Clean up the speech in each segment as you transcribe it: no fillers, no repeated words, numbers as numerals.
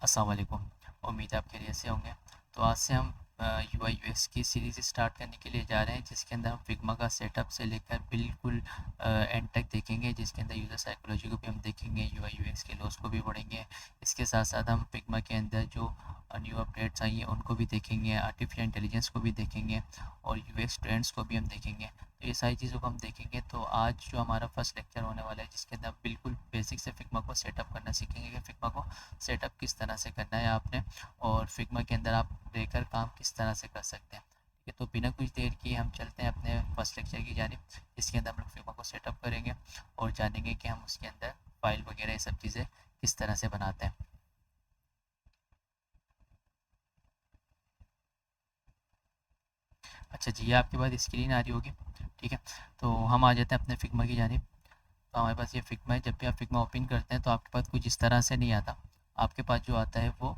अस्सलाम वालेकुम। उम्मीद है आप खैरियत से होंगे। तो आज से हम यूआई यूएक्स की सीरीज़ स्टार्ट करने के लिए जा रहे हैं, जिसके अंदर हम फिग्मा का सेटअप से लेकर बिल्कुल एंड तक देखेंगे, जिसके अंदर यूज़र साइकोलॉजी को भी हम देखेंगे, यूआई यूएक्स के लॉस को भी पढ़ेंगे। इसके साथ साथ हम फिग्मा के अंदर जो न्यू अपडेट्स आई हैं उनको भी देखेंगे, आर्टिफिशियल इंटेलिजेंस को भी देखेंगे और यूएक्स ट्रेंड्स को भी हम देखेंगे। तो ये सारी चीज़ों को हम देखेंगे। तो आज जो हमारा फर्स्ट लेक्चर होने वाला है, जिसके अंदर हम बिल्कुल बेसिक से फिग्मा को सेटअप करना सीखेंगे कि फिग्मा को सेटअप किस तरह से करना है आपने और फिग्मा के अंदर आप रहकर काम किस तरह से कर सकते हैं। ठीक है, तो बिना कुछ देर किए हम चलते हैं अपने फर्स्ट लेक्चर की जानिब, जिसके अंदर हम लोग फिग्मा को सेटअप करेंगे और जानेंगे कि हम उसके अंदर फाइल वगैरह ये सब चीज़ें किस तरह से बनाते हैं। अच्छा जी, ये आपके पास स्क्रीन आ रही होगी। ठीक है, तो हम आ जाते हैं अपने फिग्मा की जानिब। तो हमारे पास ये फिग्मा है। जब भी आप फिग्मा ओपन करते हैं तो आपके पास कुछ इस तरह से नहीं आता। आपके पास जो आता है वो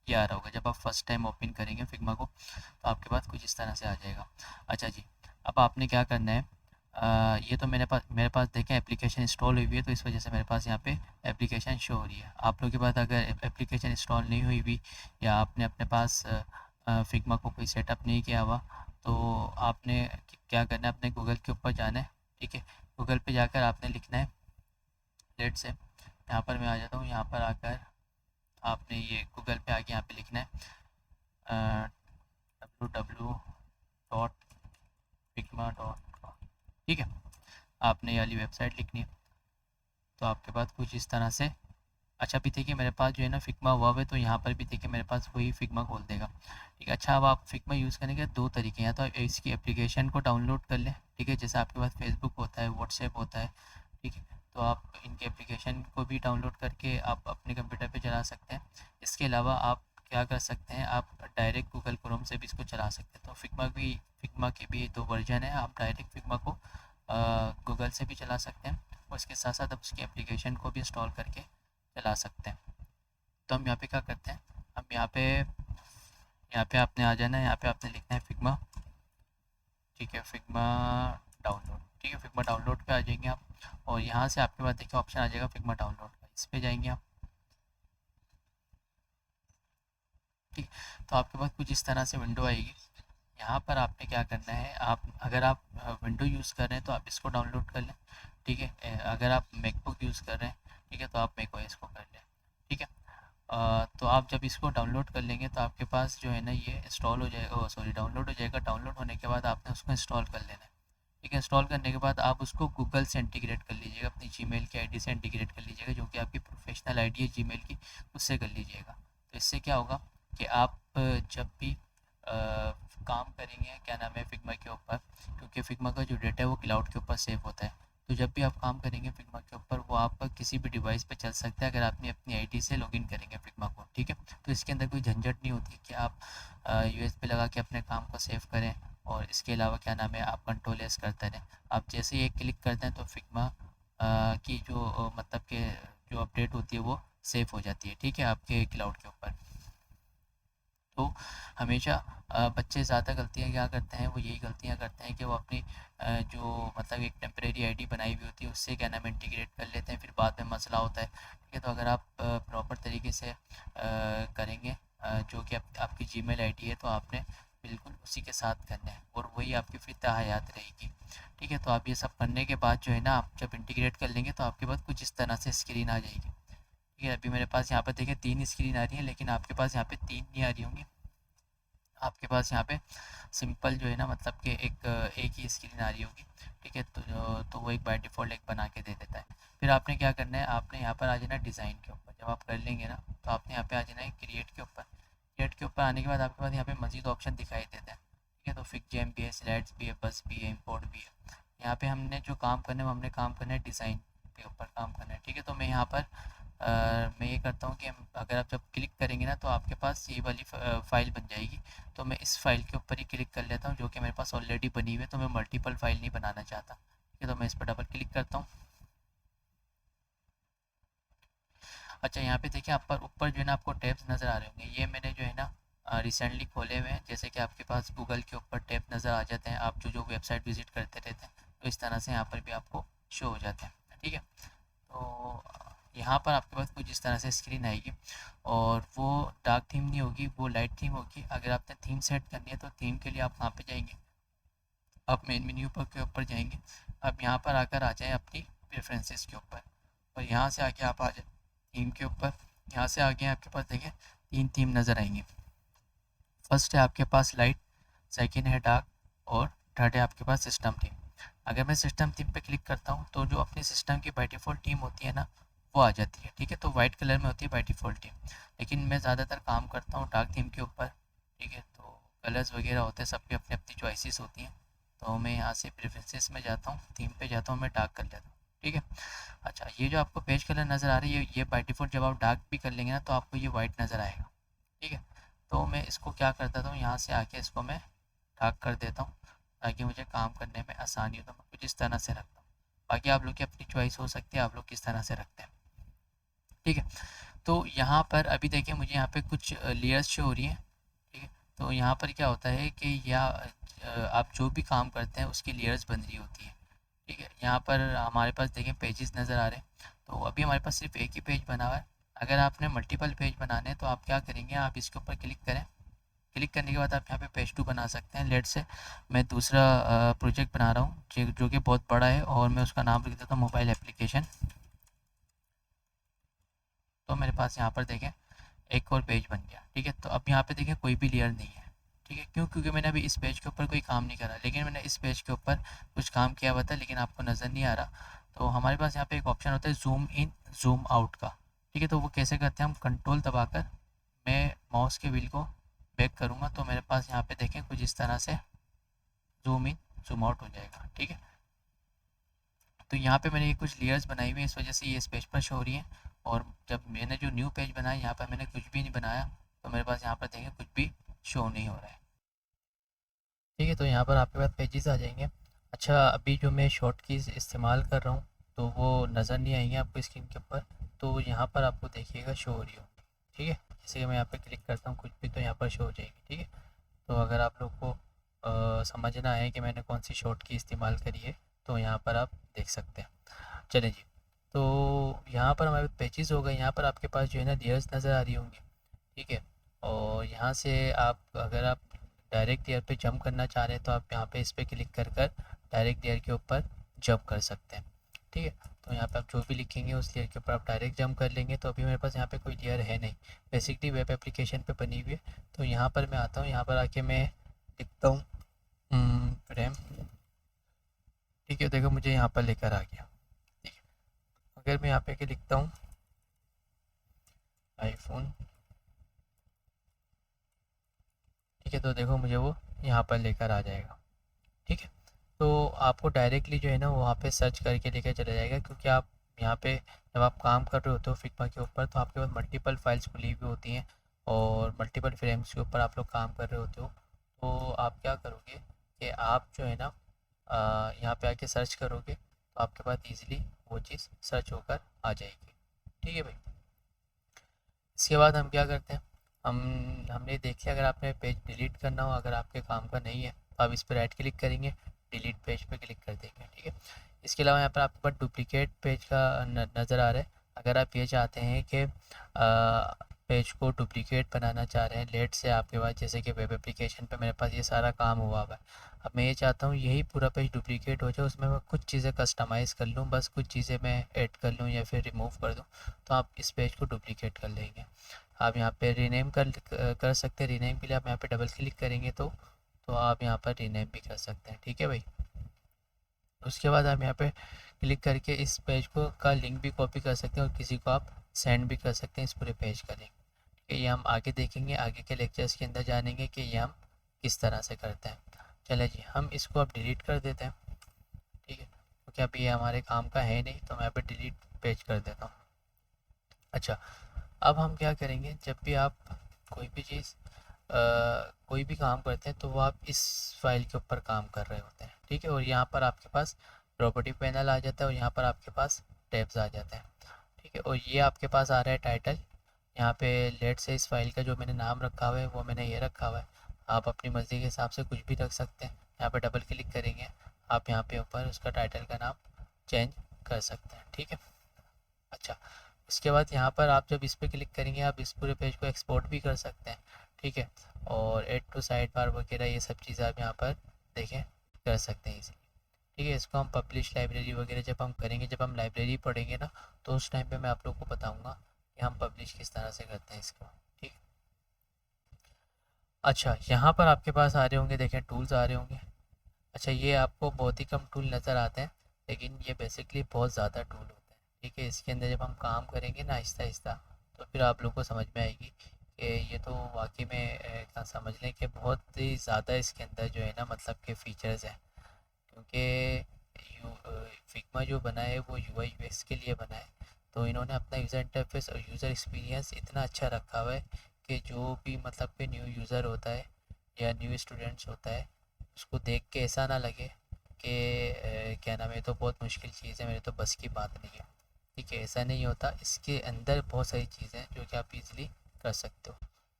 ये आ रहा होगा। जब आप फर्स्ट टाइम ओपन करेंगे फिग्मा को तो आपके पास कुछ इस तरह से आ जाएगा। अच्छा जी, अब आपने क्या करना है, ये तो मेरे पास देखें एप्लीकेशन इंस्टॉल हुई हुई है, तो इस वजह से मेरे पास यहाँ पे एप्लीकेशन शो हो रही है। आप लोगों के पास अगर एप्लीकेशन इंस्टॉल नहीं हुई हुई या आपने अपने पास फिग्मा को कोई सेटअप नहीं किया हुआ, तो आपने क्या करना है, अपने गूगल के ऊपर जाना है। ठीक है, गूगल पे जाकर आपने लिखना है, लेट से यहाँ पर मैं आ जाता हूँ। यहाँ पर आकर आपने ये गूगल पे आके यहाँ पे लिखना है www.figma.com। ठीक है, आपने ये वाली वेबसाइट लिखनी है। तो आपके पास कुछ इस तरह से, अच्छा अभी देखिए मेरे पास जो है ना फिग्मा हुआ है, तो यहाँ पर भी देखिए मेरे पास वही फिग्मा खोल देगा। ठीक है, अच्छा अब आप फिग्मा यूज़ करने के दो तरीके हैं। या तो आप इसकी एप्लीकेशन को डाउनलोड कर लें, ठीक है, जैसे आपके पास फेसबुक होता है, व्हाट्सएप होता है। ठीक है, तो आप इनके एप्लीकेशन को भी डाउनलोड करके आप अपने कंप्यूटर पे चला सकते हैं। इसके अलावा आप क्या कर सकते हैं, आप डायरेक्ट गूगल क्रोम से भी इसको चला सकते हैं। तो फिग्मा के भी दो वर्जन है। आप डायरेक्ट फिग्मा को गूगल से भी चला सकते हैं और इसके साथ साथ आप उसकी एप्लीकेशन को भी इंस्टॉल करके चला सकते हैं। तो हम यहाँ पे क्या करते हैं, हम यहाँ पे आपने आ जाना है, यहाँ पे आपने लिखना है फिग्मा। ठीक है, फिग्मा डाउनलोड। ठीक है, फिग्मा डाउनलोड पे आ जाएंगे आप और यहाँ से आपके पास देखिए ऑप्शन आ जाएगा फिग्मा डाउनलोड का, इस पे जाएंगे आप। ठीक, तो आपके पास कुछ इस तरह से विंडो आएगी। यहाँ पर आपने क्या करना है, आप अगर आप विंडो यूज़ कर रहे हैं तो आप इसको डाउनलोड कर लें। ठीक है, अगर आप मैकबुक यूज़ कर रहे हैं, ठीक है, तो आप मैक ओएस को कर लें। ठीक है, तो आप जब इसको डाउनलोड कर लेंगे तो आपके पास जो है ना ये इंस्टॉल हो जाएगा, ओ सॉरी डाउनलोड हो जाएगा। डाउनलोड होने के बाद आपने उसको इंस्टॉल कर लेना है। ठीक है, इंस्टॉल करने के बाद आप उसको गूगल से इंटीग्रेट कर लीजिएगा, अपनी जीमेल की आईडी से इंटीग्रेट कर लीजिएगा, जो कि आपकी प्रोफेशनल आईडी है जीमेल की, उससे कर लीजिएगा। तो इससे क्या होगा कि आप जब भी काम करेंगे, क्या नाम है, फिग्मा के ऊपर, क्योंकि फिग्मा का जो डेटा है वो क्लाउड के ऊपर सेव होता है। तो जब भी आप काम करेंगे फिग्मा के ऊपर, वो आपका किसी भी डिवाइस पे चल सकता है अगर आपने अपनी आईडी से लॉगिन करेंगे फिग्मा को। ठीक है, तो इसके अंदर कोई झंझट नहीं होती कि आप यूएसबी लगा के अपने काम को सेव करें और इसके अलावा क्या नाम है आप कंट्रोल एस करते रहें। आप जैसे ही एक क्लिक करते हैं तो फिग्मा की जो मतलब कि जो अपडेट होती है वो सेव हो जाती है। ठीक है, आपके क्लाउड के ऊपर। तो हमेशा बच्चे ज़्यादा गलतियाँ क्या करते हैं, वो यही गलतियाँ करते हैं कि वो अपनी जो मतलब एक टेम्परेरी आईडी बनाई हुई होती है उससे क्या नाम है इंटीग्रेट कर लेते हैं, फिर बाद में मसला होता है। ठीक है, तो अगर आप प्रॉपर तरीके से करेंगे जो कि आपकी जीमेल आईडी है, तो आपने बिल्कुल उसी के साथ करना है और वही आपकी फिर हयात रहेगी। ठीक है, तो आप ये सब करने के बाद जो है ना, आप जब इंटीग्रेट कर लेंगे तो आपके पास कुछ इस तरह से स्क्रीन आ जाएगी। ठीक है, अभी मेरे पास यहाँ पर देखिए 3 स्क्रीन आ रही है, लेकिन आपके पास यहाँ पे 3 नहीं आ रही होंगी। आपके पास यहाँ पे सिंपल जो है ना, मतलब कि एक ही स्क्रीन आ रही होगी। ठीक है, तो वो एक बाय डिफ़ॉल्ट एक बना के दे देता है। फिर आपने क्या करना है, आपने यहाँ पर आ जाना है डिज़ाइन के ऊपर। जब आप कर लेंगे ना तो आपने यहाँ पे आ जाना है क्रिएट के ऊपर। क्रिएट के ऊपर आने के बाद आपके पास यहाँ पे मज़ीद ऑप्शन दिखाई देता है। ठीक है, तो फिक जेम भी है, स्लाइड्स भी है, बस भी है, इम्पोर्ट भी है। यहाँ पे हमने जो काम करना है वो हमने काम करना है डिज़ाइन के ऊपर काम करना है। ठीक है, तो मैं यहाँ पर मैं ये करता हूँ कि अगर आप जब क्लिक करेंगे ना तो आपके पास ये वाली फ़ाइल बन जाएगी। तो मैं इस फ़ाइल के ऊपर ही क्लिक कर लेता हूँ, जो कि मेरे पास ऑलरेडी बनी हुई है, तो मैं मल्टीपल फ़ाइल नहीं बनाना चाहता। ठीक है, तो मैं इस पर डबल क्लिक करता हूँ। अच्छा, यहाँ पे देखिए आप पर ऊपर जो है ना आपको टैब्स नज़र आ रहे होंगे, ये मैंने जो है ना रिसेंटली खोले हुए हैं। जैसे कि आपके पास गूगल के ऊपर टैब नज़र आ जाते हैं, आप जो जो वेबसाइट विजिट करते रहते हैं, तो इस तरह से यहाँ पर भी आपको शो हो जाते हैं। ठीक है, तो यहाँ पर आपके पास कुछ इस तरह से स्क्रीन आएगी और वो डार्क थीम नहीं होगी, वो लाइट थीम होगी। अगर आपने थीम सेट करनी है तो थीम के लिए आप कहाँ पे जाएंगे, आप मेन मेन्यू पर के ऊपर जाएंगे। अब यहाँ पर आकर आ जाएं अपनी प्रेफरेंसेस के ऊपर और यहाँ से आके आप आ जाए थीम के ऊपर। यहाँ से आगे आपके पास देखें 3 थीम नज़र आएंगी। फर्स्ट है आपके पास लाइट, सेकंड है डार्क और थर्ड है आपके पास सिस्टम थीम। अगर मैं सिस्टम थीम पे क्लिक करता हूँ तो जो अपने सिस्टम की बाय डिफ़ॉल्ट थीम होती है ना, वो आ जाती है। ठीक है, तो वाइट कलर में होती है बाय डिफ़ॉल्ट थीम, लेकिन मैं ज़्यादातर काम करता हूँ डार्क थीम के ऊपर। ठीक है, तो कलर्स वगैरह होते हैं, सबकी अपनी अपनी चॉइसेस होती हैं। तो मैं यहाँ से प्रेफरेंसेस में जाता हूँ, थीम पे जाता हूँ, मैं डार्क कर लेता हूँ। ठीक है। अच्छा, ये जो आपको पेज कलर नज़र आ रही है, ये बाय डिफ़ॉल्ट जब आप डार्क भी कर लेंगे ना तो आपको ये वाइट नज़र आएगा। ठीक है, तो मैं इसको क्या करता था, यहाँ से आके इसको मैं डार्क कर देता हूँ ताकि मुझे काम करने में आसानी हो। तो मैं कुछ इस तरह से रखता हूँ, बाकी आप लोग की अपनी चॉइस हो सकती है, आप लोग किस तरह से रखते हैं। ठीक है, तो यहाँ पर अभी देखिए मुझे यहाँ पे कुछ लेयर्स शो हो रही हैं। ठीक है, तो यहाँ पर क्या होता है कि आप जो भी काम करते हैं उसकी लेयर्स बन रही होती है। ठीक है, यहाँ पर हमारे पास देखें पेजेस नज़र आ रहे हैं, तो अभी हमारे पास सिर्फ एक ही पेज बना हुआ है। अगर आपने मल्टीपल पेज बनाने हैं तो आप क्या करेंगे, आप इसके ऊपर क्लिक करें। क्लिक करने के बाद आप यहाँ पे पेज 2 बना सकते हैं। लेट से मैं दूसरा प्रोजेक्ट बना रहा हूँ जो कि बहुत बड़ा है और मैं उसका नाम लिख देता हूँ मोबाइल एप्लीकेशन। तो मेरे पास यहाँ पर देखें एक और पेज बन गया। ठीक है, तो अब यहाँ पे देखें कोई भी लेयर नहीं है। ठीक है, क्यों? क्योंकि मैंने अभी इस पेज के ऊपर कोई काम नहीं करा, लेकिन मैंने इस पेज के ऊपर कुछ काम किया हुआ था लेकिन आपको नज़र नहीं आ रहा। तो हमारे पास यहाँ पे एक ऑप्शन होता है जूम इन जूम आउट का। ठीक है, तो वो कैसे करते हैं, हम कंट्रोल दबाकर मैं माउस के व्हील को बैक करूँगा तो मेरे पास यहाँ पे देखें कुछ इस तरह से जूम इन जूम आउट हो जाएगा। ठीक है, तो यहाँ पे मैंने ये कुछ लेयर्स बनाई हुई हैं, इस वजह से ये इस पेज पर शो हो रही हैं। और जब मैंने जो न्यू पेज बनाया, यहाँ पर मैंने कुछ भी नहीं बनाया, तो मेरे पास यहाँ पर देखें कुछ भी शो नहीं हो रहा है। ठीक है, तो यहाँ पर आपके पास पेजेस आ जाएंगे। अच्छा, अभी जो मैं शॉर्ट कीज़ इस्तेमाल कर रहा हूँ तो वो नज़र नहीं आएंगे आपको स्क्रीन के ऊपर, तो यहाँ पर आपको देखिएगा शो हो रही हो। ठीक है, जैसे कि मैं यहाँ पे क्लिक करता हूँ कुछ भी तो यहाँ पर शो हो जाएगी। ठीक है, तो अगर आप लोग को समझना है कि मैंने कौन सी शॉर्ट की इस्तेमाल करी है तो यहाँ पर आप देख सकते हैं। चलें जी, तो यहाँ पर हमारे पेजेस हो गए। यहाँ पर आपके पास जो है ना लेयर्स नज़र आ रही होंगी। ठीक है, और यहाँ से आप अगर आप डायरेक्ट लेयर पे जंप करना चाह रहे हैं तो आप यहाँ पे इस पर क्लिक कर कर डायरेक्ट लेयर के ऊपर जंप कर सकते हैं। ठीक है, तो यहाँ पे आप जो भी लिखेंगे उस लेयर के ऊपर आप डायरेक्ट जंप कर लेंगे। तो अभी मेरे पास यहाँ पे कोई लेयर है नहीं, बेसिकली वेब एप्लीकेशन पे बनी हुई है। तो यहाँ पर मैं आता हूँ, यहाँ पर आके मैं लिखता हूँ फ्रेम। ठीक है, देखो मुझे यहाँ पर लेकर आ गया। ठीक है, अगर मैं यहाँ पे के लिखता हूँ आईफोन, ठीक है, तो देखो मुझे वो यहाँ पर लेकर आ जाएगा। ठीक है, तो आपको डायरेक्टली जो है ना वहाँ पे सर्च करके लेकर चला जाएगा, क्योंकि आप यहाँ पे जब आप काम कर रहे होते हो फिग्मा के ऊपर तो आपके पास मल्टीपल फाइल्स खुली हुई होती हैं और मल्टीपल फ्रेम्स के ऊपर आप लोग काम कर रहे होते हो। तो आप क्या करोगे कि आप जो है ना यहाँ पे आके सर्च करोगे तो आपके पास ईज़िली वो चीज़ सर्च होकर आ जाएगी। ठीक है भाई, इसके बाद हम क्या करते हैं, हमने देख लिया। अगर आपने पेज डिलीट करना हो, अगर आपके काम का नहीं है तो आप इस पर राइट क्लिक करेंगे, डिलीट पेज पे क्लिक कर देंगे। ठीक है, इसके अलावा यहाँ पर आपके पास डुप्लीकेट पेज का नज़र आ रहा है। अगर आप ये चाहते हैं कि पेज को डुप्लीकेट बनाना चाह रहे हैं, लेट से आपके पास जैसे कि वेब एप्लीकेशन पे मेरे पास ये सारा काम हुआ हुआ है, अब मैं ये चाहता हूँ यही पूरा पेज डुप्लीकेट हो जाए, उसमें मैं कुछ चीज़ें कस्टमाइज़ कर लूँ, बस कुछ चीज़ें मैं ऐड कर लूँ या फिर रिमूव कर दूँ, तो आप इस पेज को डुप्लीकेट कर लेंगे। आप यहाँ पे रीनेम कर सकते हैं। रीनेम के लिए आप यहाँ पे डबल क्लिक करेंगे तो आप यहाँ पर रीनेम भी कर सकते हैं। ठीक है भाई, उसके बाद आप यहाँ पे क्लिक करके इस पेज को का लिंक भी कॉपी कर सकते हैं और किसी को आप सेंड भी कर सकते हैं इस पूरे पेज का लिंक। ठीक है, ये हम आगे देखेंगे, आगे के लेक्चर्स के अंदर जानेंगे कि ये हम किस तरह से करते हैं। चले जी, हम इसको अब डिलीट कर देते हैं। ठीक है, क्योंकि अभी ये हमारे काम का है नहीं, तो मैं यहाँ पे डिलीट पेज कर देता हूँ। अच्छा, अब हम क्या करेंगे, जब भी आप कोई भी चीज़ कोई भी काम करते हैं तो वो आप इस फाइल के ऊपर काम कर रहे होते हैं। ठीक है, और यहाँ पर आपके पास प्रॉपर्टी पैनल आ जाता है और यहाँ पर आपके पास टैब्स आ जाते हैं। ठीक है, और ये आपके पास आ रहा है टाइटल। यहाँ पे लेट से इस फाइल का जो मैंने नाम रखा हुआ है वो मैंने ये रखा हुआ है। आप अपनी मर्ज़ी के हिसाब से कुछ भी रख सकते हैं। यहाँ पे डबल क्लिक करेंगे, आप यहाँ पे ऊपर उसका टाइटल का नाम चेंज कर सकते हैं। ठीक है, अच्छा, उसके बाद यहाँ पर आप जब इस पर क्लिक करेंगे आप इस पूरे पेज को एक्सपोर्ट भी कर सकते हैं, ठीक है। और ऐड टू साइड बार वगैरह ये सब चीज़ें आप यहाँ पर देखें कर सकते हैं इसी, ठीक है। इसको हम पब्लिश लाइब्रेरी वगैरह जब हम करेंगे, जब हम लाइब्रेरी पढ़ेंगे ना, तो उस टाइम पे मैं आप लोग को बताऊंगा कि हम पब्लिश किस तरह से करते हैं इसको, ठीक। अच्छा, यहाँ पर आपके पास आ रहे होंगे, देखें टूल्स आ रहे होंगे। अच्छा, ये आपको बहुत ही कम टूल नज़र आते हैं, लेकिन ये बेसिकली बहुत ज़्यादा टूल होते हैं, ठीक है। इसके अंदर जब हम काम करेंगे ना आहिस्ता आहिस्ता, तो फिर आप लोग को समझ में आएगी कि ये तो वाकई में समझ लें कि बहुत ही ज़्यादा इसके अंदर जो है ना मतलब के फ़ीचर्स हैं। क्योंकि फिग्मा जो बना है वो यूआई यूएक्स के लिए बना है, तो इन्होंने अपना यूज़र इंटरफेस और यूज़र एक्सपीरियंस इतना अच्छा रखा हुआ है कि जो भी मतलब कि न्यू यूज़र होता है या न्यू स्टूडेंट्स होता है, उसको देख के ऐसा ना लगे कि क्या नाम है, तो बहुत मुश्किल चीज़ है, मेरे तो बस की बात नहीं है, ठीक है। ऐसा नहीं होता, इसके अंदर बहुत सारी चीज़ें हैं जो कि आप इजीली कर सकते हो।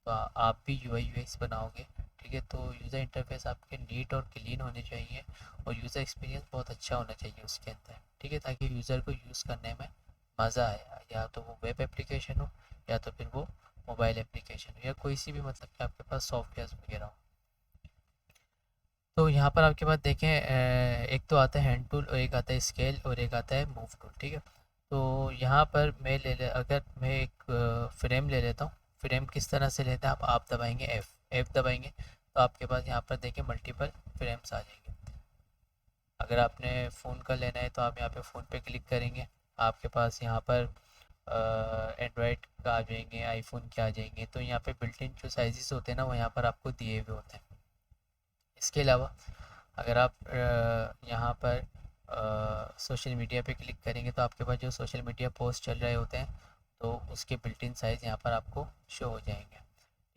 तो आप भी यूआई यूएक्स बनाओगे, ठीक है, तो यूज़र इंटरफेस आपके नीट और क्लीन होने चाहिए और यूज़र एक्सपीरियंस बहुत अच्छा होना चाहिए उसके अंदर, ठीक है, ताकि यूज़र को यूज़ करने में मज़ा आए, या तो वो वेब एप्लीकेशन हो या तो फिर वो मोबाइल एप्लीकेशन हो या कोई सी भी मतलब कि आपके पास सॉफ्टवेयर वगैरह हो। तो यहाँ पर आपके पास देखें एक तो आता है हैंड टूल और एक आता है स्केल और एक आता है मूव टूल, ठीक है। तो यहाँ पर मैं अगर मैं एक फ्रेम ले लेता हूँ, फ्रेम किस तरह से लेते हैं, आप दबाएंगे एफ दबाएंगे तो आपके पास यहाँ पर देखें मल्टीपल फ्रेम्स आ जाएंगे। अगर आपने फ़ोन का लेना है तो आप यहाँ पे फ़ोन पे क्लिक करेंगे, आपके पास यहाँ पर एंड्रॉयड का आ जाएंगे, आईफोन के आ जाएंगे, तो यहाँ पे बिल्ट इन जो साइजेस होते हैं ना वो यहाँ पर आपको दिए हुए होते हैं। इसके अलावा अगर आप यहाँ पर सोशल मीडिया पे क्लिक करेंगे तो आपके पास जो सोशल मीडिया पोस्ट चल रहे होते हैं तो उसके बिल्ट इन साइज़ यहाँ पर आपको शो हो जाएंगे,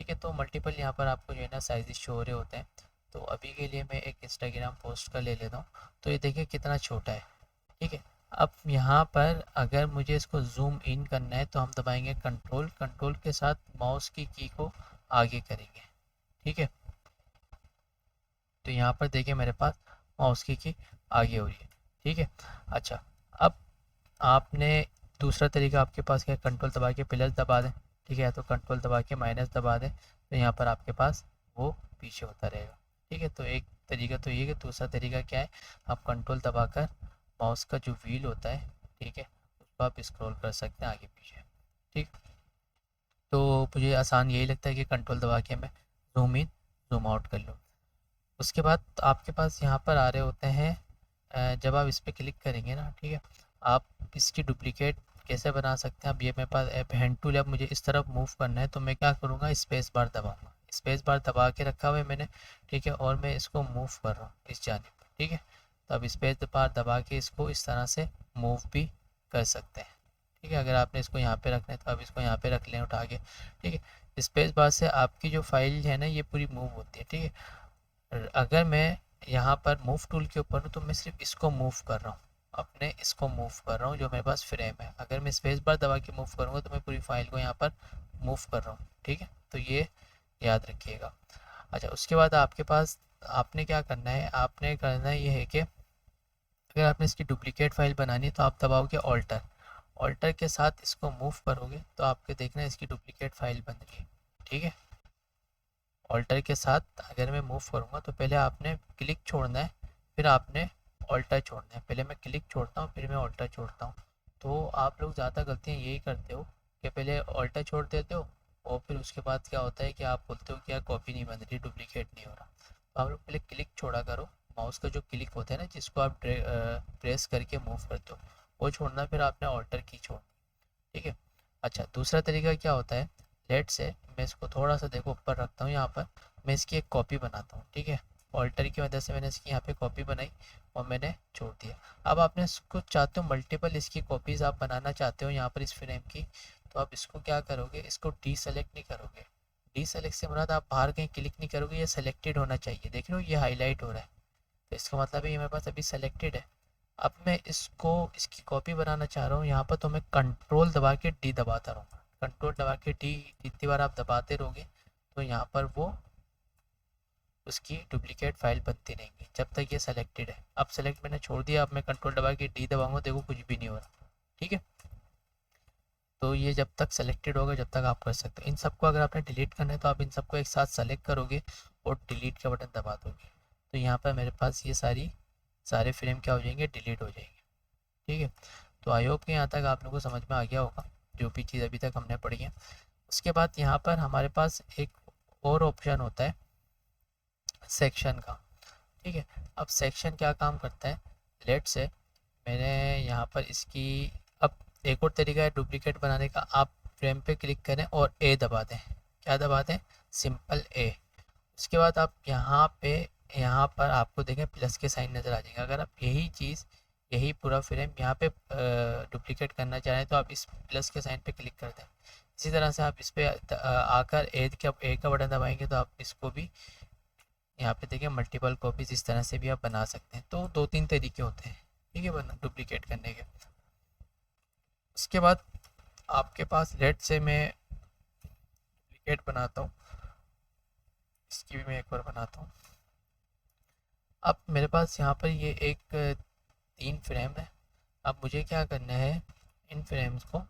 ठीक है। तो मल्टीपल यहाँ पर आपको जो है ना साइज़ शो हो रहे होते हैं। तो अभी के लिए मैं एक इंस्टाग्राम पोस्ट का ले लेता हूँ, तो ये देखिए कितना छोटा है, ठीक है। अब यहाँ पर अगर मुझे इसको जूम इन करना है तो हम दबाएंगे कंट्रोल, कंट्रोल के साथ माउस की को आगे करेंगे, ठीक है। तो यहाँ पर देखिए मेरे पास माउस की आगे हो रही है, ठीक है। अच्छा, अब आपने दूसरा तरीका आपके पास क्या है, कंट्रोल दबा के प्लस दबा दें, ठीक है, तो कंट्रोल दबा के माइनस दबा दें तो यहाँ पर आपके पास वो पीछे होता रहेगा, ठीक है। तो एक तरीका तो ये कि दूसरा तरीका क्या है, आप कंट्रोल दबाकर माउस का जो व्हील होता है, ठीक है, उसको आप स्क्रॉल कर सकते हैं आगे पीछे, ठीक। तो मुझे आसान यही लगता है कि कंट्रोल दबा के मैं जूम इन जूम आउट कर लूँ। उसके बाद आपके पास यहाँ पर आ रहे होते हैं जब आप इस पर क्लिक करेंगे ना, ठीक है, आप इसकी डुप्लीकेट कैसे बना सकते हैं। अब ये मेरे पास ऐप हैंड टूल है, अब मुझे इस तरफ मूव करना है तो मैं क्या करूँगा, स्पेस बार दबाऊँगा, स्पेस बार दबा के रखा हुआ है मैंने, ठीक है, और मैं इसको मूव कर रहा हूँ इस जानिब, ठीक है। तो अब स्पेस बार दबा के इसको इस तरह से मूव भी कर सकते हैं, ठीक है। अगर आपने इसको यहाँ पे रखना है तो आप इसको यहाँ पे रख लें उठा के, ठीक है। स्पेस बार से आपकी जो फाइल है ना ये पूरी मूव होती है, ठीक है। अगर मैं यहाँ पर मूव टूल के ऊपर हूँ तो मैं सिर्फ इसको मूव कर रहा हूँ, अपने इसको मूव कर रहा हूँ जो मेरे पास फ्रेम है। अगर मैं स्पेस बार दबा के मूव करूँगा तो मैं पूरी फाइल को यहाँ पर मूव कर रहा हूँ, ठीक है। तो ये याद रखिएगा। अच्छा, उसके बाद आपके पास आपने क्या करना है, आपने करना ये है कि अगर आपने इसकी डुप्लीकेट फाइल बनानी है तो आप दबाओगे ऑल्टर, ऑल्टर के साथ इसको मूव करोगे तो आपके देखना इसकी डुप्लीकेट फाइल बन रही है, ठीक है। ऑल्टर के साथ अगर मैं मूव करूँगा तो पहले आपने क्लिक छोड़ना है, फिर आपने ऑल्टर छोड़ना है। पहले मैं क्लिक छोड़ता हूँ फिर मैं ऑल्टर छोड़ता हूँ। तो आप लोग ज़्यादा गलतियाँ यही करते हो कि पहले ऑल्टर छोड़ देते हो और फिर उसके बाद क्या होता है कि आप बोलते हो कि यार कॉपी नहीं बन रही, डुप्लीकेट नहीं हो रहा। तो आप लोग पहले क्लिक छोड़ा करो, माउस का जो क्लिक होता है ना जिसको आप प्रेस करके मूव करते हो वो छोड़ना, फिर आपने ऑल्टर की छोड़नी, ठीक है। अच्छा, दूसरा तरीका क्या होता है, लेट से मैं इसको थोड़ा सा देखो ऊपर रखता हूँ, यहाँ पर मैं इसकी एक कॉपी बनाता हूँ, ठीक है। ऑल्टर की वजह से मैंने इसकी यहाँ पे कॉपी बनाई और मैंने छोड़ दिया। अब आपने इसको चाहते हो मल्टीपल इसकी कॉपीज़ आप बनाना चाहते हो यहाँ पर इस फ्रेम की, तो आप इसको क्या करोगे, इसको डी सेलेक्ट नहीं करोगे। डी सेलेक्ट से मुराद आप बाहर कहीं क्लिक नहीं करोगे, ये सेलेक्टेड होना चाहिए, देख रहे हो ये हाईलाइट हो रहा है, तो इसका मतलब है ये मेरे पास अभी सेलेक्टेड है। अब मैं इसको इसकी कॉपी बनाना चाह रहा हूँ यहाँ पर, तो मैं कंट्रोल दबा के डी दबाता रहूँगा, कंट्रोल दबा के डी जितनी बार आप दबाते रहोगे तो यहाँ पर वो उसकी डुप्लीकेट फाइल बनती रहेंगी जब तक ये सेलेक्टेड है। अब सेलेक्ट मैंने छोड़ दिया, अब मैं कंट्रोल दबा के डी दबाऊंगा, देखो कुछ भी नहीं हो रहा, ठीक है। तो ये जब तक सेलेक्टेड होगा जब तक आप कर सकते हो। इन सबको अगर आपने डिलीट करना है तो आप इन सबको एक साथ सेलेक्ट करोगे और डिलीट का बटन दबा दोगे, तो यहाँ पर मेरे पास ये सारे फ्रेम क्या हो जाएंगे, डिलीट हो जाएंगे। ठीक है, तो आई होप कि यहाँ तक आप लोगों को समझ में आ गया होगा जो भी चीज़ अभी तक हमने पढ़ी है। उसके बाद यहाँ पर हमारे पास एक और ऑप्शन होता है सेक्शन का। ठीक है, अब सेक्शन क्या काम करता है, लेट से मैंने यहाँ पर इसकी, अब एक और तरीका है डुप्लीकेट बनाने का, आप फ्रेम पे क्लिक करें और ए दबा दें। क्या दबा दें, सिंपल ए। उसके बाद आप यहाँ पर आपको देखें प्लस के साइन नज़र आ जाएंगे। अगर आप यही पूरा फ्रेम यहाँ पे डुप्लीकेट करना चाहें तो आप इस प्लस के साइन पे क्लिक कर दें। इसी तरह से आप इस पर आकर ए का बटन दबाएंगे तो आप इसको भी यहाँ पे देखिए मल्टीपल कॉपीज इस तरह से भी आप बना सकते हैं। तो 2-3 तरीके होते हैं, ठीक है, बना डुप्लीकेट करने के। उसके बाद आपके पास लेट से मैं डुप्लीकेट बनाता हूँ, इसकी भी मैं एक बार बनाता हूँ। अब मेरे पास यहाँ पर ये एक 3 फ्रेम है। अब मुझे क्या करना है, इन फ्रेम्स को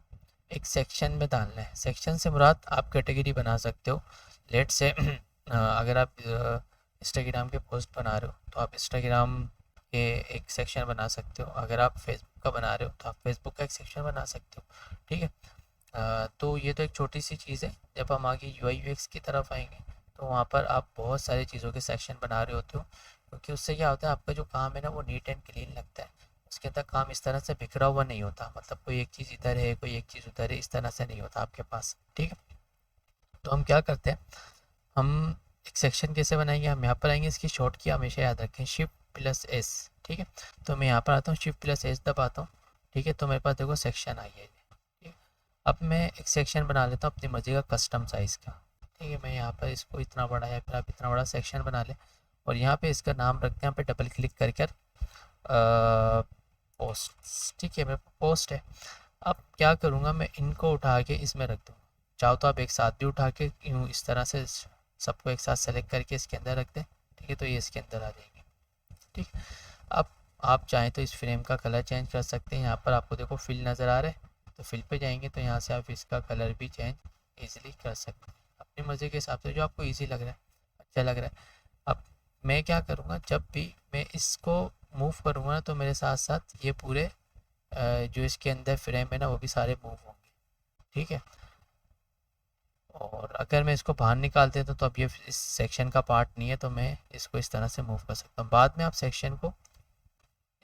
एक सेक्शन में डालना है। सेक्शन से मुराद आप कैटेगरी बना सकते हो। लेट से अगर आप इंस्टाग्राम के पोस्ट बना रहे हो तो आप इंस्टाग्राम के एक सेक्शन बना सकते हो। अगर आप फेसबुक का बना रहे हो तो आप फेसबुक का एक सेक्शन बना सकते हो। ठीक है, तो ये तो एक छोटी सी चीज़ है। जब हम आगे UI UX की तरफ आएंगे तो वहाँ पर आप बहुत सारी चीज़ों के सेक्शन बना रहे होते हो, क्योंकि उससे क्या होता है, आपका जो काम है ना वो नीट एंड क्लीन लगता है। उसके अंदर काम इस तरह से बिखरा हुआ नहीं होता, मतलब कोई एक चीज़ इधर है कोई एक चीज़ उधर है, इस तरह से नहीं होता आपके पास। ठीक है, तो हम क्या करते हैं, हम एक सेक्शन कैसे बनाएंगे, हम यहाँ पर आएंगे, इसकी शॉर्ट की हमेशा याद रखें Shift+S। ठीक है, तो मैं यहाँ पर आता हूँ Shift+S दबाता हूँ। ठीक है, तो मेरे पास देखो सेक्शन आई है। ठीक है, अब मैं एक सेक्शन बना लेता हूँ अपनी मर्जी का कस्टम साइज़ का। ठीक है, मैं यहाँ पर इसको इतना बड़ा या फिर आप इतना बड़ा सेक्शन बना लें और यहाँ पे इसका नाम रखते हैं, यहाँ पे डबल क्लिक कर पोस्ट। ठीक है, मेरे पोस्ट है। अब क्या करूँगा, मैं इनको उठा के इसमें रख दूँ। चाहो तो आप एक साथ भी उठा के यूँ इस तरह से सबको एक साथ सेलेक्ट करके इसके अंदर रख दें। ठीक है, तो ये इसके अंदर आ जाएंगे। ठीक, अब आप चाहें तो इस फ्रेम का कलर चेंज कर सकते हैं। यहाँ पर आपको देखो फिल नज़र आ रहा है, तो फिल पे जाएंगे तो यहाँ से आप इसका कलर भी चेंज ईजिली कर सकते हैं अपनी मर्ज़ी के हिसाब से, जो आपको ईजी लग रहा है, अच्छा लग रहा है। अब मैं क्या करूँगा, जब भी मैं इसको मूव करूँगा ना तो मेरे साथ साथ ये पूरे जो इसके अंदर फ्रेम है ना वो भी सारे मूव होंगे। ठीक है, और अगर मैं इसको बाहर निकाल देता तो अब ये इस सेक्शन का पार्ट नहीं है, तो मैं इसको इस तरह से मूव कर सकता हूँ। बाद में आप सेक्शन को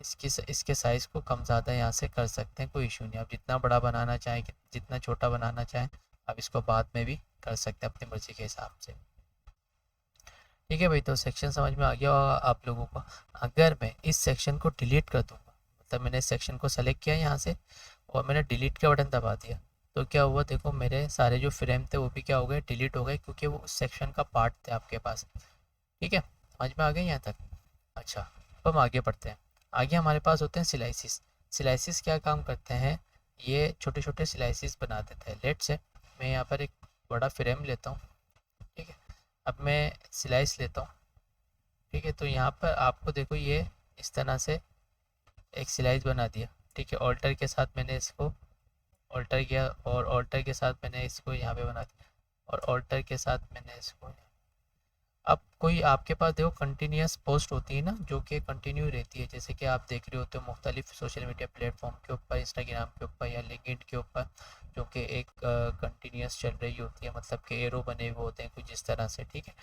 इसके साइज़ को कम ज़्यादा यहाँ से कर सकते हैं, कोई इशू नहीं। आप जितना बड़ा बनाना चाहें जितना छोटा बनाना चाहें आप इसको बाद में भी कर सकते हैं अपनी मर्ज़ी के हिसाब से। ठीक है भाई, तो सेक्शन समझ में आ गया होगा आप लोगों को। अगर मैं इस सेक्शन को डिलीट कर दूँगा, मतलब मैंने इस सेक्शन को सेलेक्ट किया यहाँ से और मैंने डिलीट का बटन दबा दिया, तो क्या हुआ, देखो मेरे सारे जो फ्रेम थे वो भी क्या हो गए, डिलीट हो गए, क्योंकि वो उस सेक्शन का पार्ट थे आपके पास। ठीक है, समझ में आ गया यहाँ तक। अच्छा, अब हम आगे बढ़ते हैं। आगे हमारे पास होते हैं सिलाइसिस। सिलाइसिस क्या काम करते हैं, ये छोटे छोटे सिलाइसिस बना देते हैं। लेट से मैं यहाँ पर एक बड़ा फ्रेम लेता हूँ। ठीक है, अब मैं स्लाइस लेता हूँ। ठीक है, तो यहाँ पर आपको देखो ये इस तरह से एक स्लाइस बना दिया। ठीक है, ऑल्टर के साथ मैंने इसको ऑल्टर किया और ऑल्टर के साथ मैंने इसको यहाँ पे बना दिया और ऑल्टर के साथ मैंने इसको। अब कोई आपके पास देखो कंटिन्यूस पोस्ट होती है ना, जो कि कंटिन्यू रहती है, जैसे कि आप देख रहे होते हो मुख्तलिफ सोशल मीडिया प्लेटफॉर्म के ऊपर, इंस्टाग्राम के ऊपर या लिंक्डइन के ऊपर, जो कि एक कंटिन्यूस चल रही होती है, मतलब कि एरो बने हुए होते हैं कुछ इस तरह से। ठीक है,